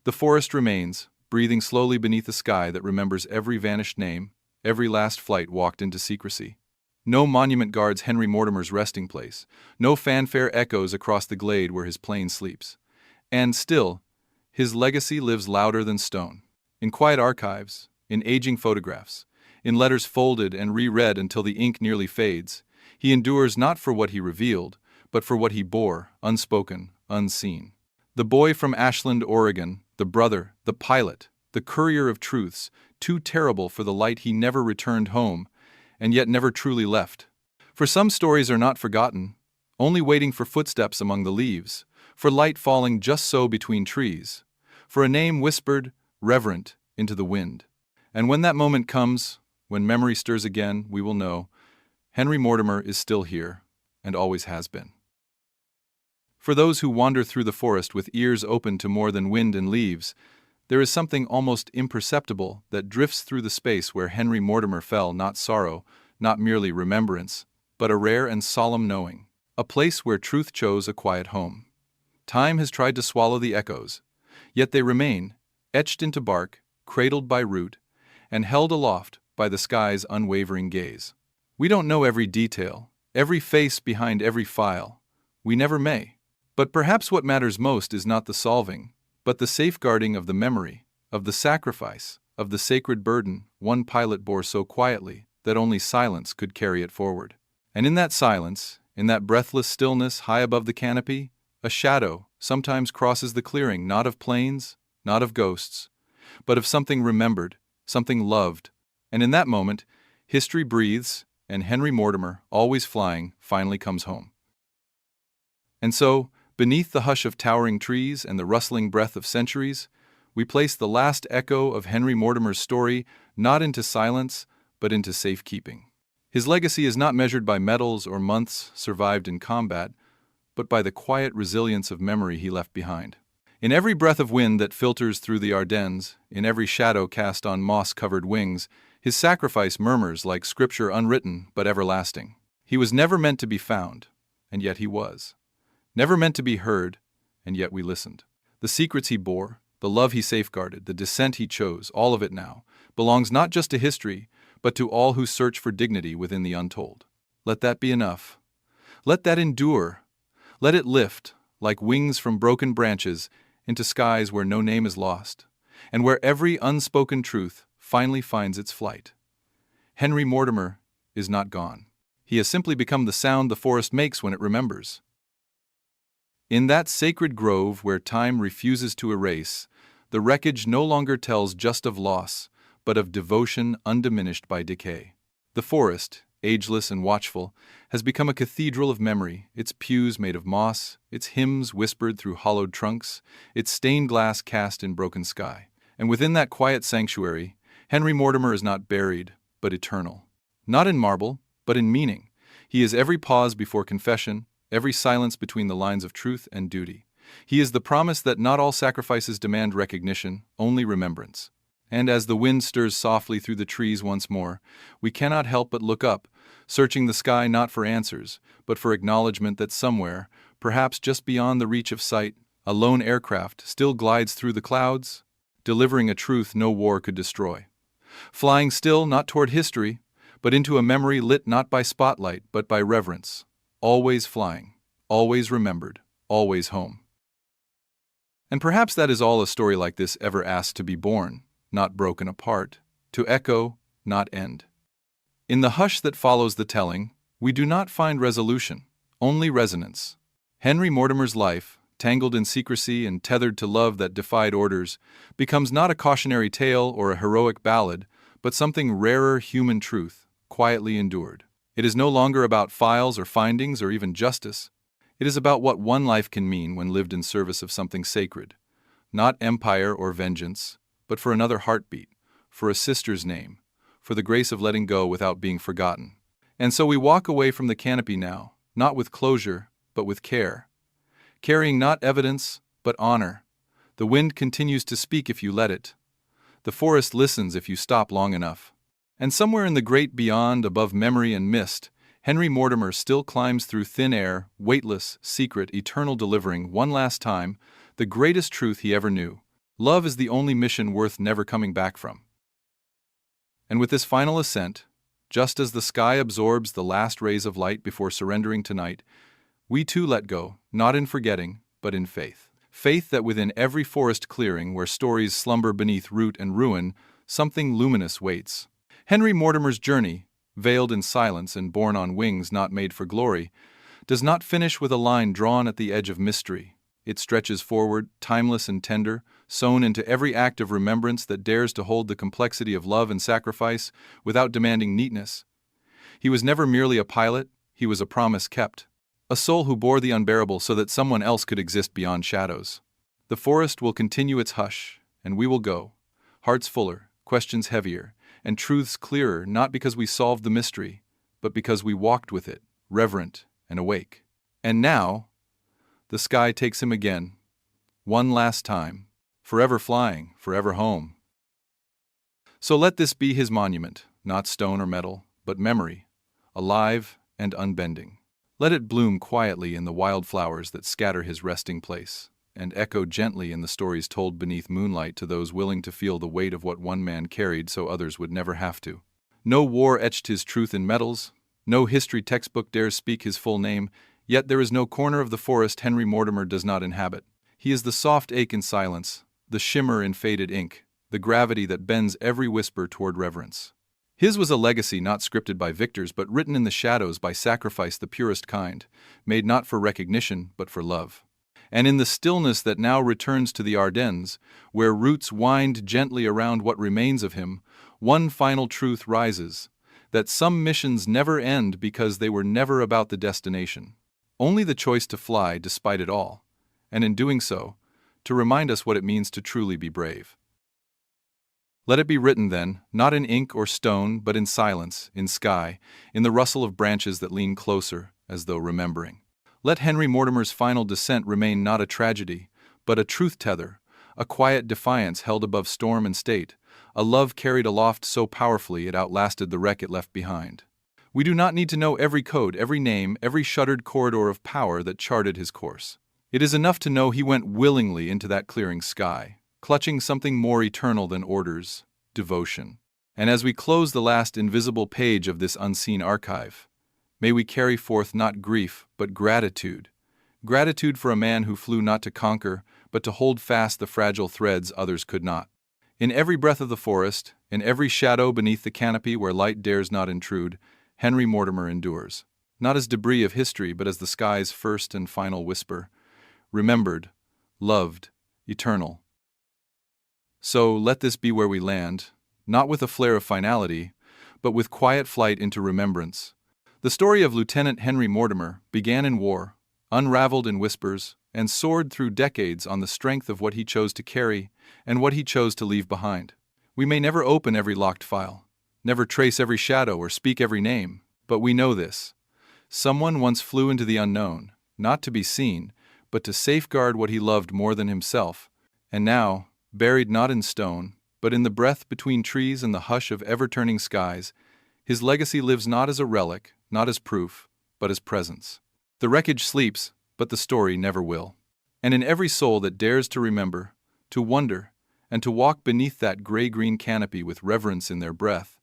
The forest remains, breathing slowly beneath a sky that remembers every vanished name, every last flight walked into secrecy. No monument guards Henry Mortimer's resting place, no fanfare echoes across the glade where his plane sleeps. And still, his legacy lives louder than stone. In quiet archives, in aging photographs, in letters folded and reread until the ink nearly fades, he endures not for what he revealed, but for what he bore, unspoken, unseen. The boy from Ashland, Oregon, the brother, the pilot, the courier of truths, too terrible for the light he never returned home, and yet never truly left. For some stories are not forgotten, only waiting for footsteps among the leaves, for light falling just so between trees, for a name whispered, reverent, into the wind. And when that moment comes, when memory stirs again, we will know Henry Mortimer is still here, and always has been. For those who wander through the forest with ears open to more than wind and leaves, there is something almost imperceptible that drifts through the space where Henry Mortimer fell, not sorrow, not merely remembrance, but a rare and solemn knowing, a place where truth chose a quiet home. Time has tried to swallow the echoes, yet they remain, etched into bark, cradled by root, and held aloft by the sky's unwavering gaze. We don't know every detail, every face behind every file. We never may. But perhaps what matters most is not the solving, but the safeguarding of the memory, of the sacrifice, of the sacred burden one pilot bore so quietly that only silence could carry it forward. And in that silence, in that breathless stillness high above the canopy, a shadow sometimes crosses the clearing, not of planes, not of ghosts, but of something remembered, something loved. And in that moment, history breathes, and Henry Mortimer, always flying, finally comes home. And so, beneath the hush of towering trees and the rustling breath of centuries, we place the last echo of Henry Mortimer's story not into silence, but into safekeeping. His legacy is not measured by medals or months survived in combat, but by the quiet resilience of memory he left behind. In every breath of wind that filters through the Ardennes, in every shadow cast on moss-covered wings, his sacrifice murmurs like scripture unwritten but everlasting. He was never meant to be found, and yet he was. Never meant to be heard, and yet we listened. The secrets he bore, The love he safeguarded, the descent he chose, all of it now, belongs not just to history, but to all who search for dignity within the untold. Let that be enough. Let that endure. Let it lift, like wings from broken branches, into skies where no name is lost, and where every unspoken truth finally finds its flight. Henry Mortimer is not gone. He has simply become the sound the forest makes when it remembers. In that sacred grove where time refuses to erase, the wreckage no longer tells just of loss, but of devotion undiminished by decay. The forest, ageless and watchful, has become a cathedral of memory, its pews made of moss, its hymns whispered through hollowed trunks, its stained glass cast in broken sky. And within that quiet sanctuary, Henry Mortimer is not buried, but eternal. Not in marble, but in meaning. He is every pause before confession, every silence between the lines of truth and duty. He is the promise that not all sacrifices demand recognition, only remembrance. And as the wind stirs softly through the trees once more, we cannot help but look up, searching the sky not for answers, but for acknowledgement that somewhere, perhaps just beyond the reach of sight, a lone aircraft still glides through the clouds, delivering a truth no war could destroy. Flying still not toward history, but into a memory lit not by spotlight but by reverence. Always flying, always remembered, always home. And perhaps that is all a story like this ever asked to be born, not broken apart, to echo, not end. In the hush that follows the telling, we do not find resolution, only resonance. Henry Mortimer's life, tangled in secrecy and tethered to love that defied orders, becomes not a cautionary tale or a heroic ballad, but something rarer human truth, quietly endured. It is no longer about files or findings or even justice. It is about what one life can mean when lived in service of something sacred. Not empire or vengeance, but for another heartbeat, for a sister's name, for the grace of letting go without being forgotten. And so we walk away from the canopy now, not with closure, but with care. Carrying not evidence, but honor. The wind continues to speak if you let it. The forest listens if you stop long enough. And somewhere in the great beyond, above memory and mist, Henry Mortimer still climbs through thin air, weightless, secret, eternal, delivering, one last time, the greatest truth he ever knew. Love is the only mission worth never coming back from. And with this final ascent, just as the sky absorbs the last rays of light before surrendering to night, we too let go, not in forgetting, but in faith. Faith that within every forest clearing where stories slumber beneath root and ruin, something luminous waits. Henry Mortimer's journey, veiled in silence and borne on wings not made for glory, does not finish with a line drawn at the edge of mystery. It stretches forward, timeless and tender, sewn into every act of remembrance that dares to hold the complexity of love and sacrifice without demanding neatness. He was never merely a pilot, he was a promise kept. A soul who bore the unbearable so that someone else could exist beyond shadows. The forest will continue its hush, and we will go, hearts fuller, questions heavier, and truths clearer, not because we solved the mystery, but because we walked with it, reverent and awake. And now, the sky takes him again, one last time, forever flying, forever home. So let this be his monument, not stone or metal, but memory, alive and unbending. Let it bloom quietly in the wildflowers that scatter his resting place, and echo gently in the stories told beneath moonlight to those willing to feel the weight of what one man carried so others would never have to. No war etched his truth in metals, no history textbook dares speak his full name, yet there is no corner of the forest Henry Mortimer does not inhabit. He is the soft ache in silence, the shimmer in faded ink, the gravity that bends every whisper toward reverence. His was a legacy not scripted by victors but written in the shadows by sacrifice the purest kind, made not for recognition but for love. And in the stillness that now returns to the Ardennes, where roots wind gently around what remains of him, one final truth rises, that some missions never end because they were never about the destination. Only the choice to fly despite it all, and in doing so, to remind us what it means to truly be brave. Let it be written then, not in ink or stone, but in silence, in sky, in the rustle of branches that lean closer, as though remembering. Let Henry Mortimer's final descent remain not a tragedy, but a truth tether, a quiet defiance held above storm and state, a love carried aloft so powerfully it outlasted the wreck it left behind. We do not need to know every code, every name, every shuttered corridor of power that charted his course. It is enough to know he went willingly into that clearing sky, clutching something more eternal than orders, devotion. And as we close the last invisible page of this unseen archive, may we carry forth not grief, but gratitude. Gratitude for a man who flew not to conquer, but to hold fast the fragile threads others could not. In every breath of the forest, in every shadow beneath the canopy where light dares not intrude, Henry Mortimer endures. Not as debris of history, but as the sky's first and final whisper. Remembered, loved, eternal. So let this be where we land, not with a flare of finality, but with quiet flight into remembrance. The story of Lieutenant Henry Mortimer began in war, unraveled in whispers, and soared through decades on the strength of what he chose to carry and what he chose to leave behind. We may never open every locked file, never trace every shadow or speak every name, but we know this. Someone once flew into the unknown, not to be seen, but to safeguard what he loved more than himself, and now, buried not in stone, but in the breath between trees and the hush of ever-turning skies, his legacy lives not as a relic, not as proof, but as presence. The wreckage sleeps, but the story never will. And in every soul that dares to remember, to wonder, and to walk beneath that gray-green canopy with reverence in their breath,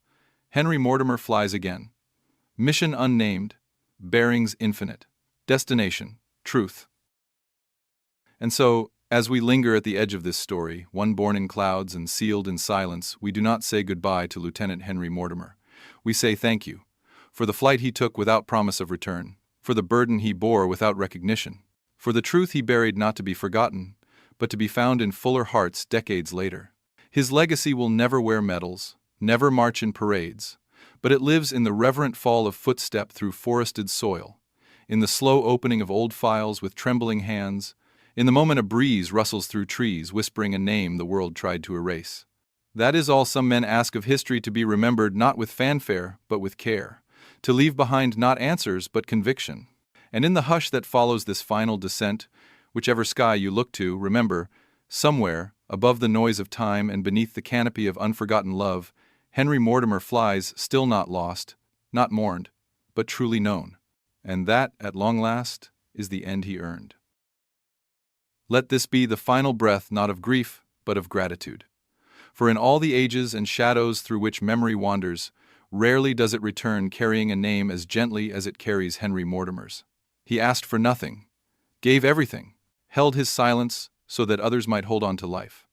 Henry Mortimer flies again. Mission unnamed, bearings infinite, destination, truth. And so, as we linger at the edge of this story, one born in clouds and sealed in silence, we do not say goodbye to Lieutenant Henry Mortimer. We say thank you, for the flight he took without promise of return, for the burden he bore without recognition, for the truth he buried not to be forgotten, but to be found in fuller hearts decades later. His legacy will never wear medals, never march in parades, but it lives in the reverent fall of footstep through forested soil, in the slow opening of old files with trembling hands, in the moment a breeze rustles through trees whispering a name the world tried to erase. That is all some men ask of history, to be remembered not with fanfare but with care, to leave behind not answers but conviction. And in the hush that follows this final descent, whichever sky you look to, remember, somewhere, above the noise of time and beneath the canopy of unforgotten love, Henry Mortimer flies, still not lost, not mourned, but truly known. And that, at long last, is the end he earned. Let this be the final breath not of grief, but of gratitude. For in all the ages and shadows through which memory wanders, rarely does it return carrying a name as gently as it carries Henry Mortimer's. He asked for nothing, gave everything, held his silence so that others might hold on to life.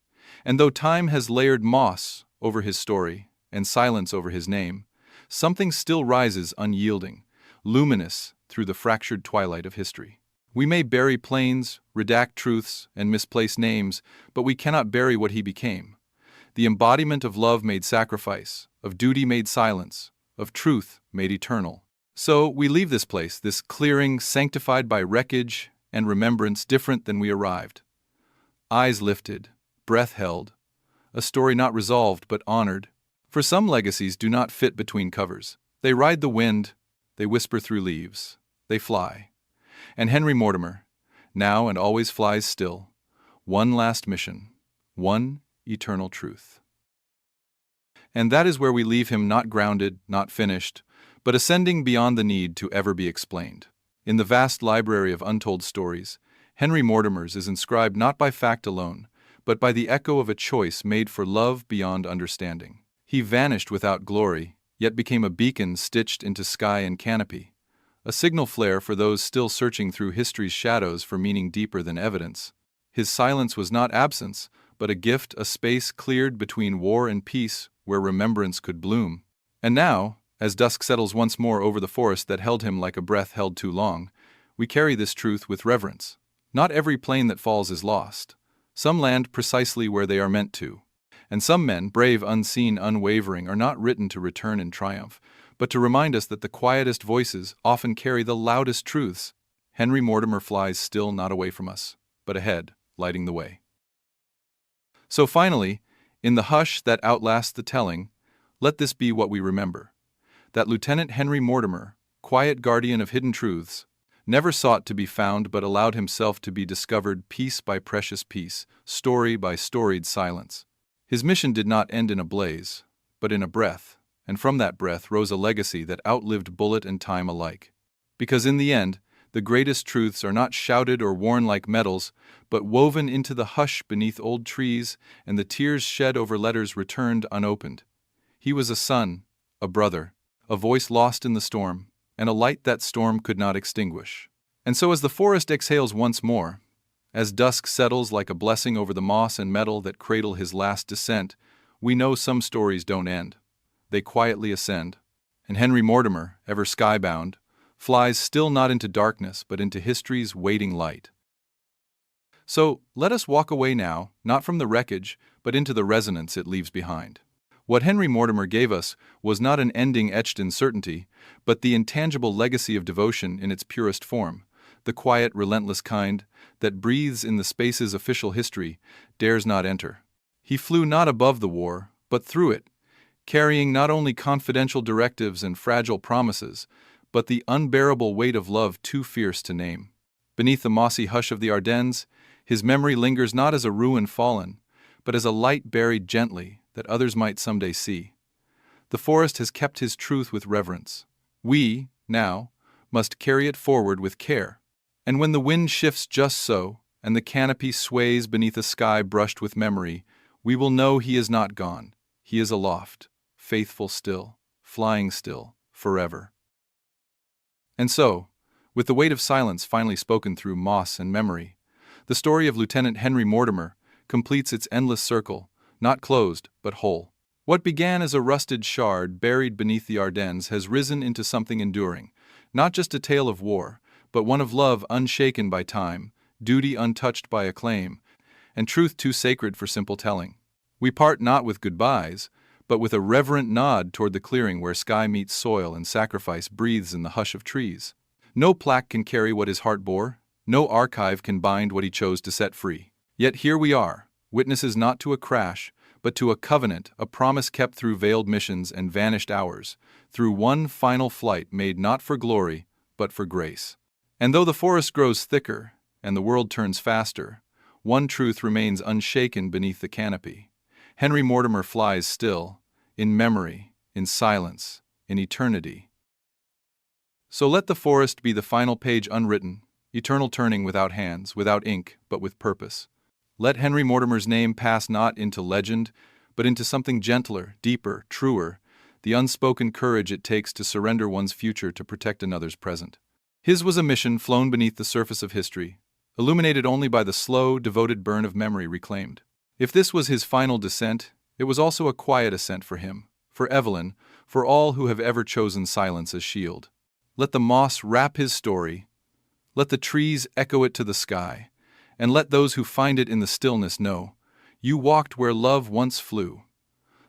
And though time has layered moss over his story and silence over his name, something still rises unyielding, luminous through the fractured twilight of history. We may bury plains, redact truths, and misplace names, but we cannot bury what he became. The embodiment of love made sacrifice, of duty made silence, of truth made eternal. So we leave this place, this clearing sanctified by wreckage and remembrance, different than we arrived. Eyes lifted, breath held, a story not resolved but honored. For some legacies do not fit between covers. They ride the wind, they whisper through leaves, they fly. And Henry Mortimer, now and always flies still, one last mission, one eternal truth. And that is where we leave him, not grounded, not finished, but ascending beyond the need to ever be explained. In the vast library of untold stories, Henry Mortimer's is inscribed not by fact alone, but by the echo of a choice made for love beyond understanding. He vanished without glory, yet became a beacon stitched into sky and canopy, a signal flare for those still searching through history's shadows for meaning deeper than evidence. His silence was not absence, but a gift, a space cleared between war and peace where remembrance could bloom. And now, as dusk settles once more over the forest that held him like a breath held too long, we carry this truth with reverence. Not every plane that falls is lost. Some land precisely where they are meant to. And some men, brave, unseen, unwavering, are not written to return in triumph, but to remind us that the quietest voices often carry the loudest truths. Henry Mortimer flies still, not away from us, but ahead, lighting the way. So finally, in the hush that outlasts the telling, let this be what we remember. That Lieutenant Henry Mortimer, quiet guardian of hidden truths, never sought to be found but allowed himself to be discovered piece by precious piece, story by storied silence. His mission did not end in a blaze, but in a breath, and from that breath rose a legacy that outlived bullet and time alike. Because in the end, The greatest truths are not shouted or worn like medals, but woven into the hush beneath old trees and the tears shed over letters returned unopened. He was a son, a brother, a voice lost in the storm, and a light that storm could not extinguish. And so as the forest exhales once more, as dusk settles like a blessing over the moss and metal that cradle his last descent, we know some stories don't end. They quietly ascend. And Henry Mortimer, ever skybound, flies still not into darkness but into history's waiting light. So, let us walk away now, not from the wreckage, but into the resonance it leaves behind. What Henry Mortimer gave us was not an ending etched in certainty, but the intangible legacy of devotion in its purest form, the quiet, relentless kind that breathes in the spaces official history dares not enter. He flew not above the war, but through it, carrying not only confidential directives and fragile promises, but the unbearable weight of love too fierce to name. Beneath the mossy hush of the Ardennes, his memory lingers not as a ruin fallen, but as a light buried gently that others might someday see. The forest has kept his truth with reverence. We, now, must carry it forward with care. And when the wind shifts just so, and the canopy sways beneath a sky brushed with memory, we will know he is not gone. He is aloft, faithful still, flying still, forever. And so, with the weight of silence finally spoken through moss and memory, the story of Lieutenant Henry Mortimer completes its endless circle, not closed, but whole. What began as a rusted shard buried beneath the Ardennes has risen into something enduring, not just a tale of war, but one of love unshaken by time, duty untouched by acclaim, and truth too sacred for simple telling. We part not with goodbyes, but with a reverent nod toward the clearing where sky meets soil and sacrifice breathes in the hush of trees. No plaque can carry what his heart bore, no archive can bind what he chose to set free. Yet here we are, witnesses not to a crash, but to a covenant, a promise kept through veiled missions and vanished hours, through one final flight made not for glory, but for grace. And though the forest grows thicker, and the world turns faster, one truth remains unshaken beneath the canopy. Henry Mortimer flies still, in memory, in silence, in eternity. So let the forest be the final page unwritten, eternal turning without hands, without ink, but with purpose. Let Henry Mortimer's name pass not into legend, but into something gentler, deeper, truer, the unspoken courage it takes to surrender one's future to protect another's present. His was a mission flown beneath the surface of history, illuminated only by the slow, devoted burn of memory reclaimed. If this was his final descent, it was also a quiet ascent for him, for Evelyn, for all who have ever chosen silence as shield. Let the moss wrap his story, let the trees echo it to the sky, and let those who find it in the stillness know, you walked where love once flew.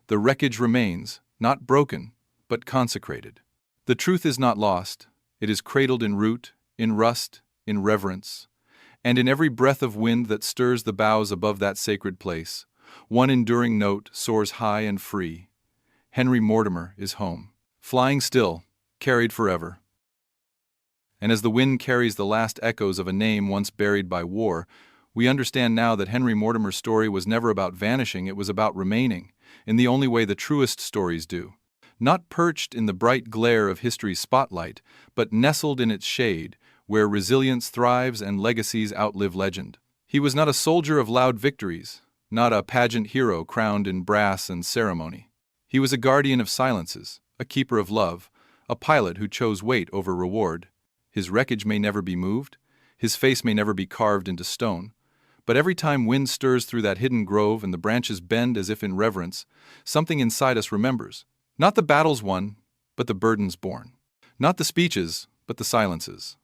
The wreckage remains, not broken, but consecrated. The truth is not lost, it is cradled in root, in rust, in reverence, and in every breath of wind that stirs the boughs above that sacred place, one enduring note soars high and free. Henry Mortimer is home, flying still, carried forever. And as the wind carries the last echoes of a name once buried by war, we understand now that Henry Mortimer's story was never about vanishing, it was about remaining, in the only way the truest stories do. Not perched in the bright glare of history's spotlight, but nestled in its shade, where resilience thrives and legacies outlive legend. He was not a soldier of loud victories, not a pageant hero crowned in brass and ceremony. He was a guardian of silences, a keeper of love, a pilot who chose weight over reward. His wreckage may never be moved, his face may never be carved into stone, but every time wind stirs through that hidden grove and the branches bend as if in reverence, something inside us remembers. Not the battles won, but the burdens borne. Not the speeches, but the silences.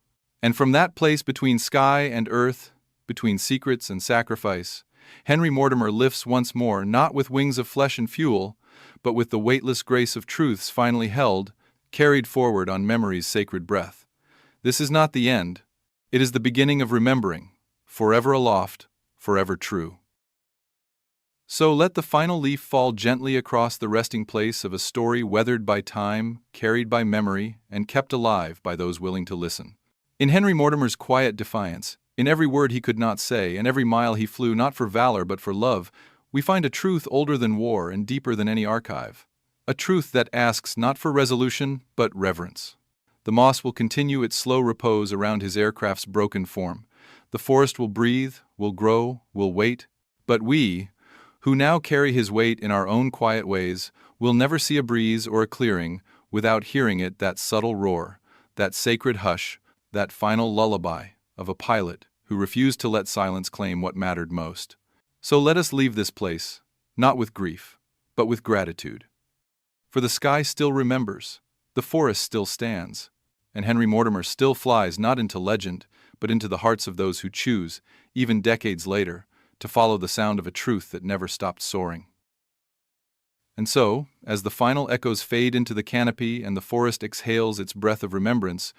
And from that place between sky and earth, between secrets and sacrifice, Henry Mortimer lifts once more, not with wings of flesh and fuel, but with the weightless grace of truths finally held, carried forward on memory's sacred breath. This is not the end. It is the beginning of remembering, forever aloft, forever true. So let the final leaf fall gently across the resting place of a story weathered by time, carried by memory, and kept alive by those willing to listen. In Henry Mortimer's quiet defiance, in every word he could not say, and every mile he flew not for valor but for love, we find a truth older than war and deeper than any archive. A truth that asks not for resolution, but reverence. The moss will continue its slow repose around his aircraft's broken form. The forest will breathe, will grow, will wait. But we, who now carry his weight in our own quiet ways, will never see a breeze or a clearing without hearing it, that subtle roar, that sacred hush, that final lullaby of a pilot who refused to let silence claim what mattered most. So let us leave this place, not with grief, but with gratitude. For the sky still remembers, the forest still stands, and Henry Mortimer still flies not into legend, but into the hearts of those who choose, even decades later, to follow the sound of a truth that never stopped soaring. And so, as the final echoes fade into the canopy and the forest exhales its breath of remembrance,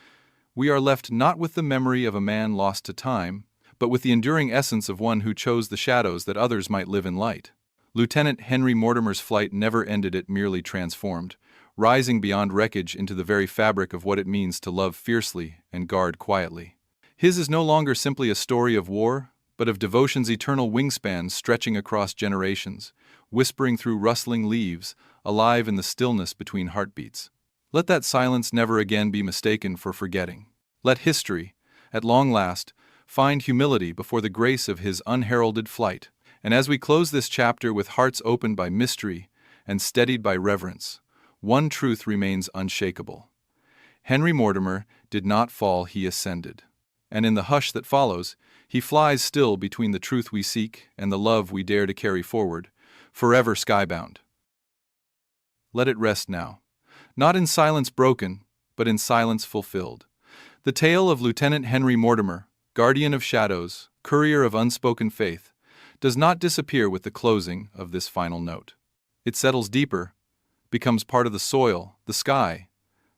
we are left not with the memory of a man lost to time, but with the enduring essence of one who chose the shadows that others might live in light. Lieutenant Henry Mortimer's flight never ended, it merely transformed, rising beyond wreckage into the very fabric of what it means to love fiercely and guard quietly. His is no longer simply a story of war, but of devotion's eternal wingspan stretching across generations, whispering through rustling leaves, alive in the stillness between heartbeats. Let that silence never again be mistaken for forgetting. Let history, at long last, find humility before the grace of his unheralded flight. And as we close this chapter with hearts opened by mystery and steadied by reverence, one truth remains unshakable. Henry Mortimer did not fall, he ascended. And in the hush that follows, he flies still between the truth we seek and the love we dare to carry forward, forever skybound. Let it rest now, not in silence broken, but in silence fulfilled. The tale of Lieutenant Henry Mortimer, guardian of shadows, courier of unspoken faith, does not disappear with the closing of this final note. It settles deeper, becomes part of the soil, the sky,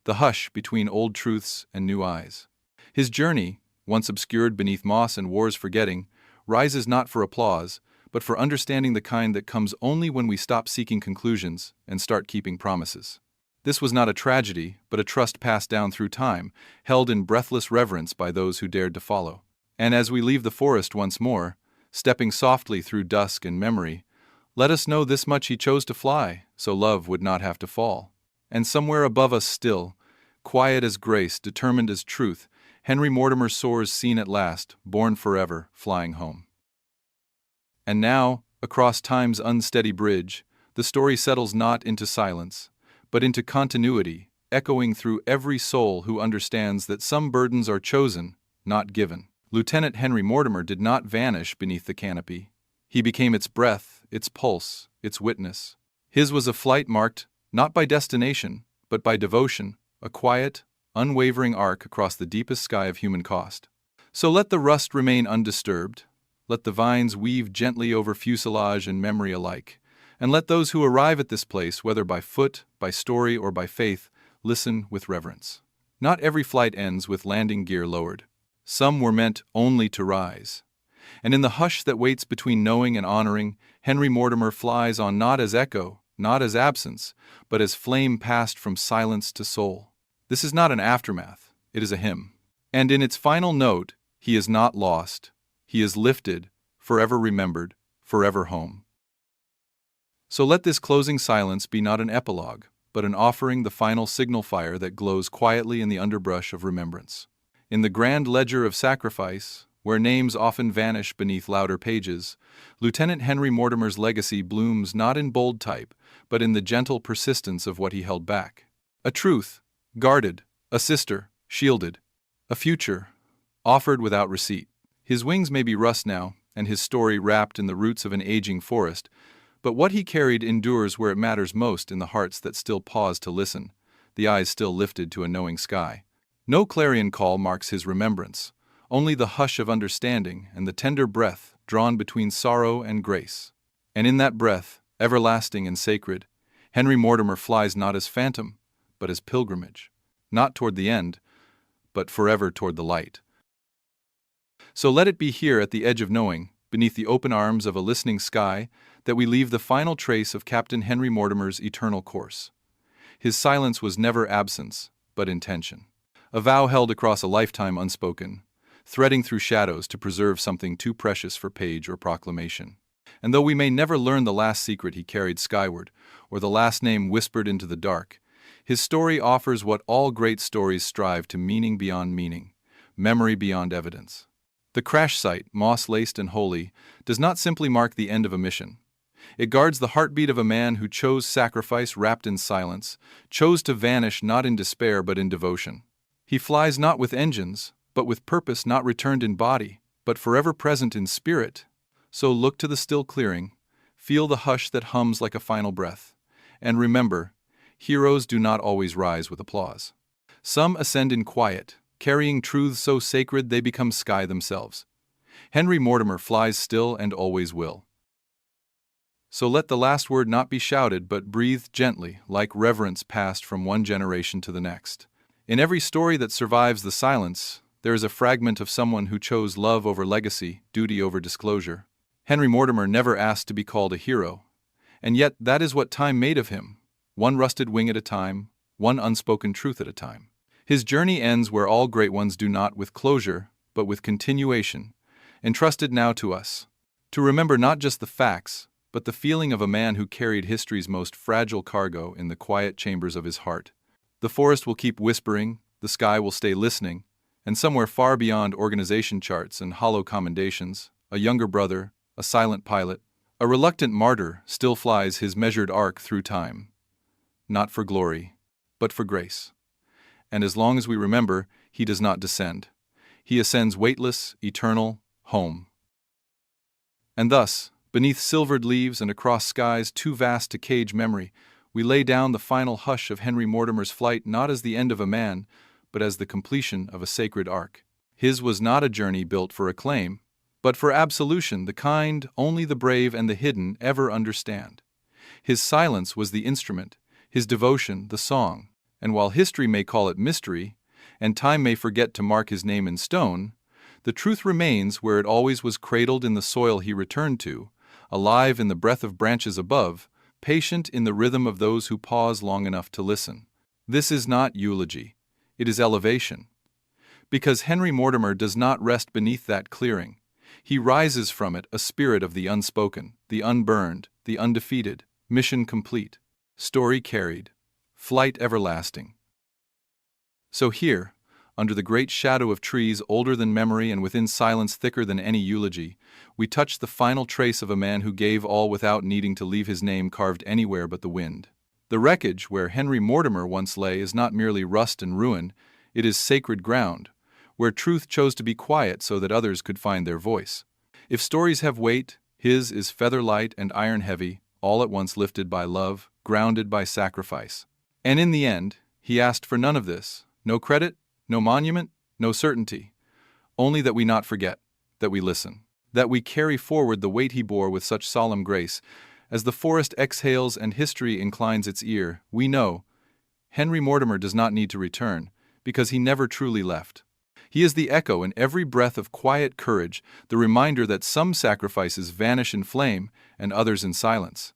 the hush between old truths and new eyes. His journey, once obscured beneath moss and war's forgetting, rises not for applause, but for understanding the kind that comes only when we stop seeking conclusions and start keeping promises. This was not a tragedy, but a trust passed down through time, held in breathless reverence by those who dared to follow. And as we leave the forest once more, stepping softly through dusk and memory, let us know this much: he chose to fly, so love would not have to fall. And somewhere above us still, quiet as grace, determined as truth, Henry Mortimer soars, seen at last, born forever, flying home. And now, across time's unsteady bridge, the story settles not into silence, but into continuity, echoing through every soul who understands that some burdens are chosen, not given. Lieutenant Henry Mortimer did not vanish beneath the canopy. He became its breath, its pulse, its witness. His was a flight marked not by destination, but by devotion, a quiet, unwavering arc across the deepest sky of human cost. So let the rust remain undisturbed, let the vines weave gently over fuselage and memory alike, and let those who arrive at this place, whether by foot, by story, or by faith, listen with reverence. Not every flight ends with landing gear lowered. Some were meant only to rise. And in the hush that waits between knowing and honoring, Henry Mortimer flies on, not as echo, not as absence, but as flame passed from silence to soul. This is not an aftermath, it is a hymn. And in its final note, he is not lost, he is lifted, forever remembered, forever home. So let this closing silence be not an epilogue, but an offering, the final signal fire that glows quietly in the underbrush of remembrance. In the grand ledger of sacrifice, where names often vanish beneath louder pages, Lieutenant Henry Mortimer's legacy blooms not in bold type, but in the gentle persistence of what he held back. A truth, guarded, a sister, shielded, a future, offered without receipt. His wings may be rust now, and his story wrapped in the roots of an aging forest, but what he carried endures where it matters most, in the hearts that still pause to listen, the eyes still lifted to a knowing sky. No clarion call marks his remembrance, only the hush of understanding and the tender breath drawn between sorrow and grace. And in that breath, everlasting and sacred, Henry Mortimer flies not as phantom, but as pilgrimage, not toward the end, but forever toward the light. So let it be here at the edge of knowing, beneath the open arms of a listening sky, that we leave the final trace of Captain Henry Mortimer's eternal course. His silence was never absence, but intention. A vow held across a lifetime unspoken, threading through shadows to preserve something too precious for page or proclamation. And though we may never learn the last secret he carried skyward, or the last name whispered into the dark, His story offers what all great stories strive to: meaning beyond meaning, memory beyond evidence. The crash site, moss-laced and holy, does not simply mark the end of a mission. It guards the heartbeat of a man who chose sacrifice wrapped in silence, chose to vanish not in despair but in devotion. He flies not with engines, but with purpose, not returned in body, but forever present in spirit. So look to the still clearing, feel the hush that hums like a final breath, and remember, heroes do not always rise with applause. Some ascend in quiet, carrying truths so sacred they become sky themselves. Henry Mortimer flies still and always will. So let the last word not be shouted but breathed gently, like reverence passed from one generation to the next. In every story that survives the silence, there is a fragment of someone who chose love over legacy, duty over disclosure. Henry Mortimer never asked to be called a hero, and yet that is what time made of him, one rusted wing at a time, one unspoken truth at a time. His journey ends where all great ones do, not with closure, but with continuation, entrusted now to us, to remember not just the facts, but the feeling of a man who carried history's most fragile cargo in the quiet chambers of his heart. The forest will keep whispering, the sky will stay listening, and somewhere far beyond organization charts and hollow commendations, a younger brother, a silent pilot, a reluctant martyr still flies his measured arc through time. Not for glory, but for grace. And as long as we remember, he does not descend. He ascends weightless, eternal, home. And thus, beneath silvered leaves and across skies too vast to cage memory, we lay down the final hush of Henry Mortimer's flight, not as the end of a man, but as the completion of a sacred arc. His was not a journey built for acclaim, but for absolution, the kind only the brave and the hidden ever understand. His silence was the instrument, his devotion the song, and while history may call it mystery, and time may forget to mark his name in stone, the truth remains where it always was, cradled in the soil he returned to, alive in the breath of branches above, patient in the rhythm of those who pause long enough to listen. This is not eulogy, it is elevation. Because Henry Mortimer does not rest beneath that clearing. He rises from it, a spirit of the unspoken, the unburned, the undefeated, mission complete, story carried, flight everlasting. So here, under the great shadow of trees older than memory and within silence thicker than any eulogy, we touch the final trace of a man who gave all without needing to leave his name carved anywhere but the wind. The wreckage where Henry Mortimer once lay is not merely rust and ruin, it is sacred ground, where truth chose to be quiet so that others could find their voice. If stories have weight, his is feather light and iron heavy, all at once lifted by love, grounded by sacrifice. And in the end, he asked for none of this, no credit, no monument, no certainty, only that we not forget, that we listen, that we carry forward the weight he bore with such solemn grace. As the forest exhales and history inclines its ear, we know Henry Mortimer does not need to return, because he never truly left. He is the echo in every breath of quiet courage, the reminder that some sacrifices vanish in flame and others in silence.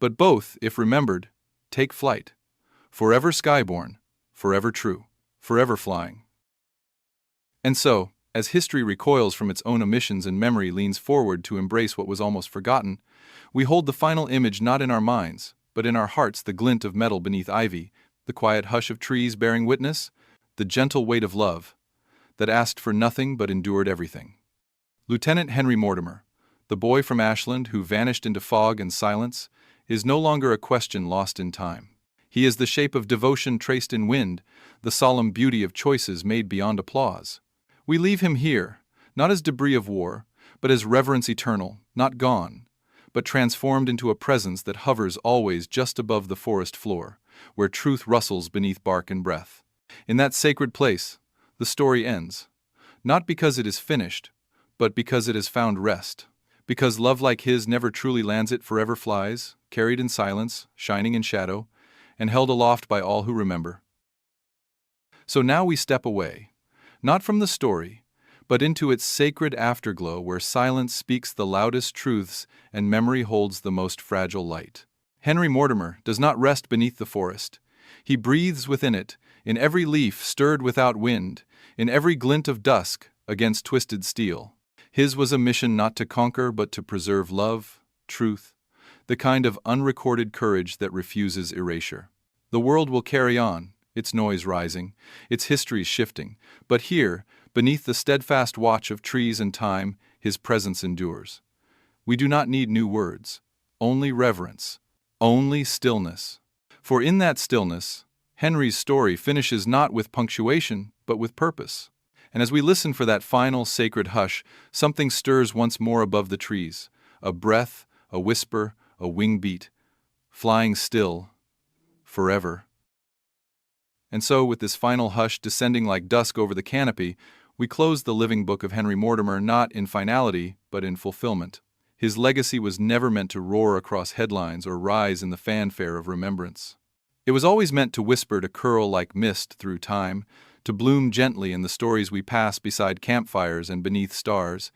But both, if remembered, take flight, forever skyborne, forever true, forever flying. And so, as history recoils from its own omissions and memory leans forward to embrace what was almost forgotten, we hold the final image not in our minds, but in our hearts, the glint of metal beneath ivy, the quiet hush of trees bearing witness, the gentle weight of love that asked for nothing but endured everything. Lieutenant Henry Mortimer, the boy from Ashland who vanished into fog and silence, is no longer a question lost in time. He is the shape of devotion traced in wind, the solemn beauty of choices made beyond applause. We leave him here, not as debris of war, but as reverence eternal, not gone, but transformed into a presence that hovers always just above the forest floor, where truth rustles beneath bark and breath. In that sacred place, the story ends, not because it is finished, but because it has found rest, because love like his never truly lands, it forever flies, carried in silence, shining in shadow, and held aloft by all who remember. So now we step away, not from the story, but into its sacred afterglow where silence speaks the loudest truths and memory holds the most fragile light. Henry Mortimer does not rest beneath the forest. He breathes within it, in every leaf stirred without wind, in every glint of dusk against twisted steel. His was a mission not to conquer but to preserve love, truth, the kind of unrecorded courage that refuses erasure. The world will carry on, its noise rising, its history shifting, but here, beneath the steadfast watch of trees and time, his presence endures. We do not need new words, only reverence, only stillness. For in that stillness, Henry's story finishes not with punctuation, but with purpose. And as we listen for that final sacred hush, something stirs once more above the trees, a breath, a whisper, a wing beat, flying still, forever. And so, with this final hush descending like dusk over the canopy, we close the living book of Henry Mortimer not in finality, but in fulfillment. His legacy was never meant to roar across headlines or rise in the fanfare of remembrance. It was always meant to whisper, to curl like mist through time, to bloom gently in the stories we pass beside campfires and beneath stars.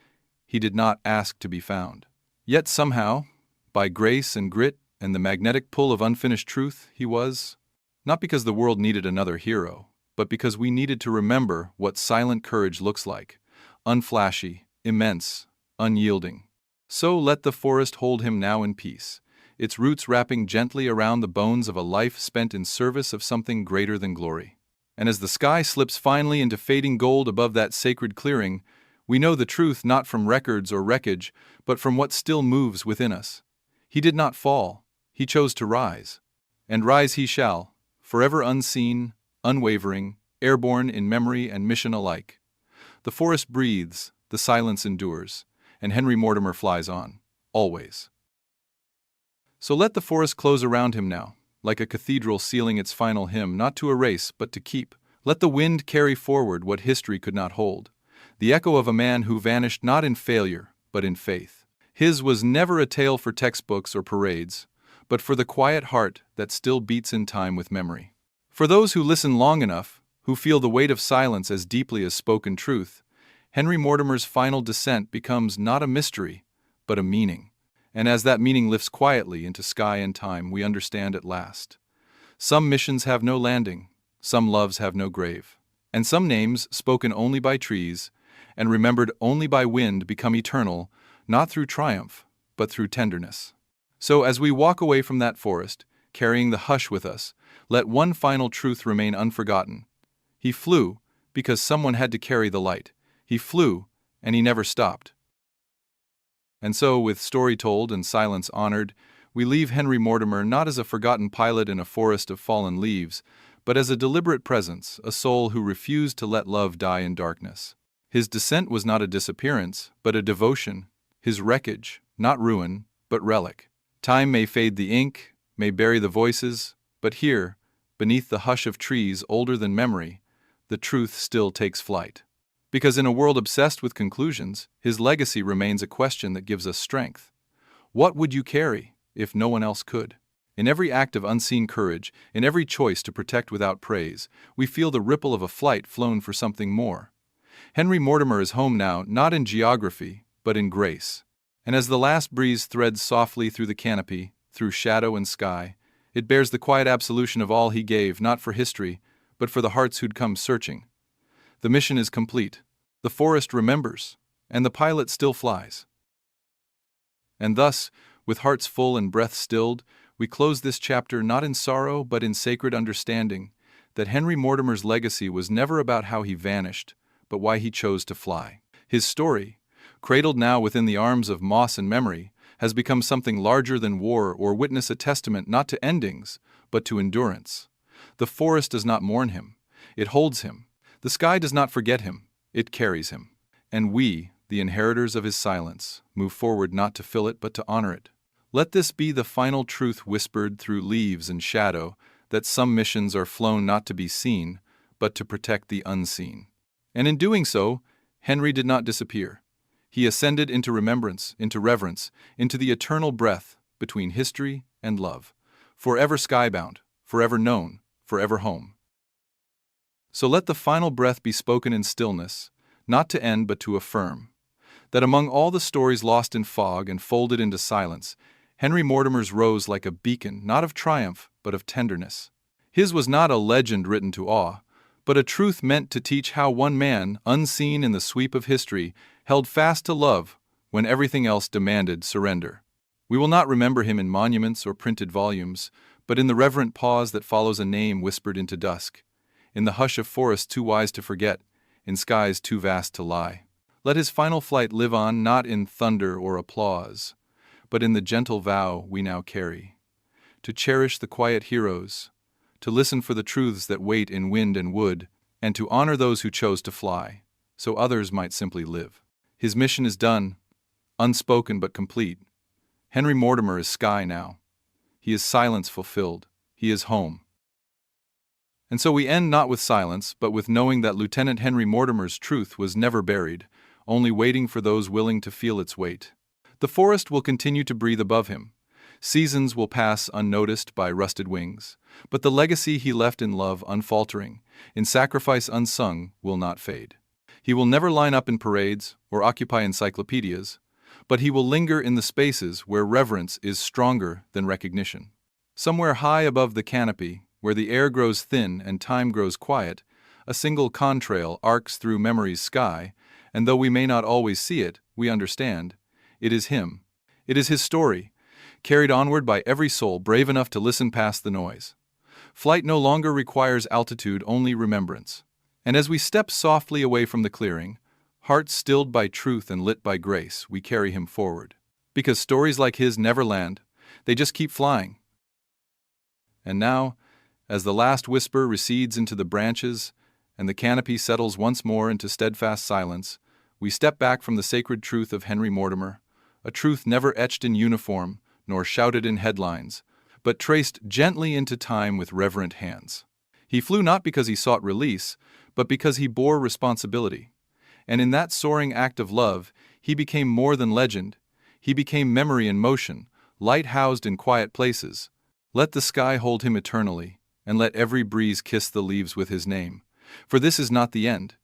He did not ask to be found. Yet somehow, by grace and grit and the magnetic pull of unfinished truth, he was, not because the world needed another hero, but because we needed to remember what silent courage looks like, unflashy, immense, unyielding. So let the forest hold him now in peace, its roots wrapping gently around the bones of a life spent in service of something greater than glory. And as the sky slips finally into fading gold above that sacred clearing, we know the truth not from records or wreckage, but from what still moves within us. He did not fall, he chose to rise. And rise he shall, forever unseen, unwavering, airborne in memory and mission alike. The forest breathes, the silence endures, and Henry Mortimer flies on, always. So let the forest close around him now, like a cathedral sealing its final hymn, not to erase, but to keep. Let the wind carry forward what history could not hold, the echo of a man who vanished not in failure, but in faith. His was never a tale for textbooks or parades, but for the quiet heart that still beats in time with memory. For those who listen long enough, who feel the weight of silence as deeply as spoken truth, Henry Mortimer's final descent becomes not a mystery, but a meaning. And as that meaning lifts quietly into sky and time, we understand at last. Some missions have no landing, some loves have no grave, and some names spoken only by trees and remembered only by wind become eternal, not through triumph, but through tenderness. So as we walk away from that forest, carrying the hush with us, let one final truth remain unforgotten. He flew because someone had to carry the light. He flew, and he never stopped. And so, with story told and silence honored, we leave Henry Mortimer not as a forgotten pilot in a forest of fallen leaves, but as a deliberate presence, a soul who refused to let love die in darkness. His descent was not a disappearance, but a devotion, his wreckage, not ruin, but relic. Time may fade the ink, may bury the voices, but here, beneath the hush of trees older than memory, the truth still takes flight. Because in a world obsessed with conclusions, his legacy remains a question that gives us strength. What would you carry if no one else could? In every act of unseen courage, in every choice to protect without praise, we feel the ripple of a flight flown for something more. Henry Mortimer is home now, not in geography, but in grace. And as the last breeze threads softly through the canopy, through shadow and sky, it bears the quiet absolution of all he gave, not for history, but for the hearts who'd come searching. The mission is complete. The forest remembers, and the pilot still flies. And thus, with hearts full and breath stilled, we close this chapter not in sorrow but in sacred understanding that Henry Mortimer's legacy was never about how he vanished, but why he chose to fly. His story, cradled now within the arms of moss and memory, has become something larger than war or witness a testament not to endings, but to endurance. The forest does not mourn him, it holds him. The sky does not forget him, it carries him. And we, the inheritors of his silence, move forward not to fill it but to honor it. Let this be the final truth whispered through leaves and shadow, that some missions are flown not to be seen, but to protect the unseen. And in doing so, Henry did not disappear. He ascended into remembrance, into reverence, into the eternal breath between history and love, forever skybound, forever known, forever home. So let the final breath be spoken in stillness, not to end but to affirm, that among all the stories lost in fog and folded into silence, Henry Mortimer's rose like a beacon, not of triumph, but of tenderness. His was not a legend written to awe, but a truth meant to teach how one man, unseen in the sweep of history, held fast to love when everything else demanded surrender. We will not remember him in monuments or printed volumes, but in the reverent pause that follows a name whispered into dusk, in the hush of forests too wise to forget, in skies too vast to lie. Let his final flight live on, not in thunder or applause, but in the gentle vow we now carry, to cherish the quiet heroes, to listen for the truths that wait in wind and wood, and to honor those who chose to fly, so others might simply live. His mission is done, unspoken but complete. Henry Mortimer is sky now. He is silence fulfilled. He is home. And so we end not with silence, but with knowing that Lieutenant Henry Mortimer's truth was never buried, only waiting for those willing to feel its weight. The forest will continue to breathe above him. Seasons will pass unnoticed by rusted wings, but the legacy he left in love unfaltering, in sacrifice unsung, will not fade. He will never line up in parades or occupy encyclopedias, but he will linger in the spaces where reverence is stronger than recognition. Somewhere high above the canopy, where the air grows thin and time grows quiet, a single contrail arcs through memory's sky, and though we may not always see it, we understand. It is him. It is his story, carried onward by every soul brave enough to listen past the noise. Flight no longer requires altitude, only remembrance. And as we step softly away from the clearing, hearts stilled by truth and lit by grace, we carry him forward. Because stories like his never land, they just keep flying. And now, as the last whisper recedes into the branches and the canopy settles once more into steadfast silence, we step back from the sacred truth of Henry Mortimer, a truth never etched in uniform nor shouted in headlines, but traced gently into time with reverent hands. He flew not because he sought release, but because he bore responsibility. And in that soaring act of love, he became more than legend. He became memory in motion, light housed in quiet places. Let the sky hold him eternally, and let every breeze kiss the leaves with his name. For this is not the end.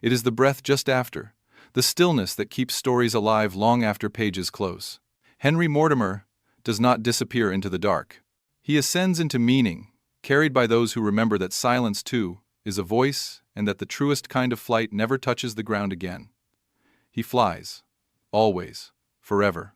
It is the breath just after, the stillness that keeps stories alive long after pages close. Henry Mortimer does not disappear into the dark. He ascends into meaning, carried by those who remember that silence, too, is a voice and that the truest kind of flight never touches the ground again. He flies, always, forever.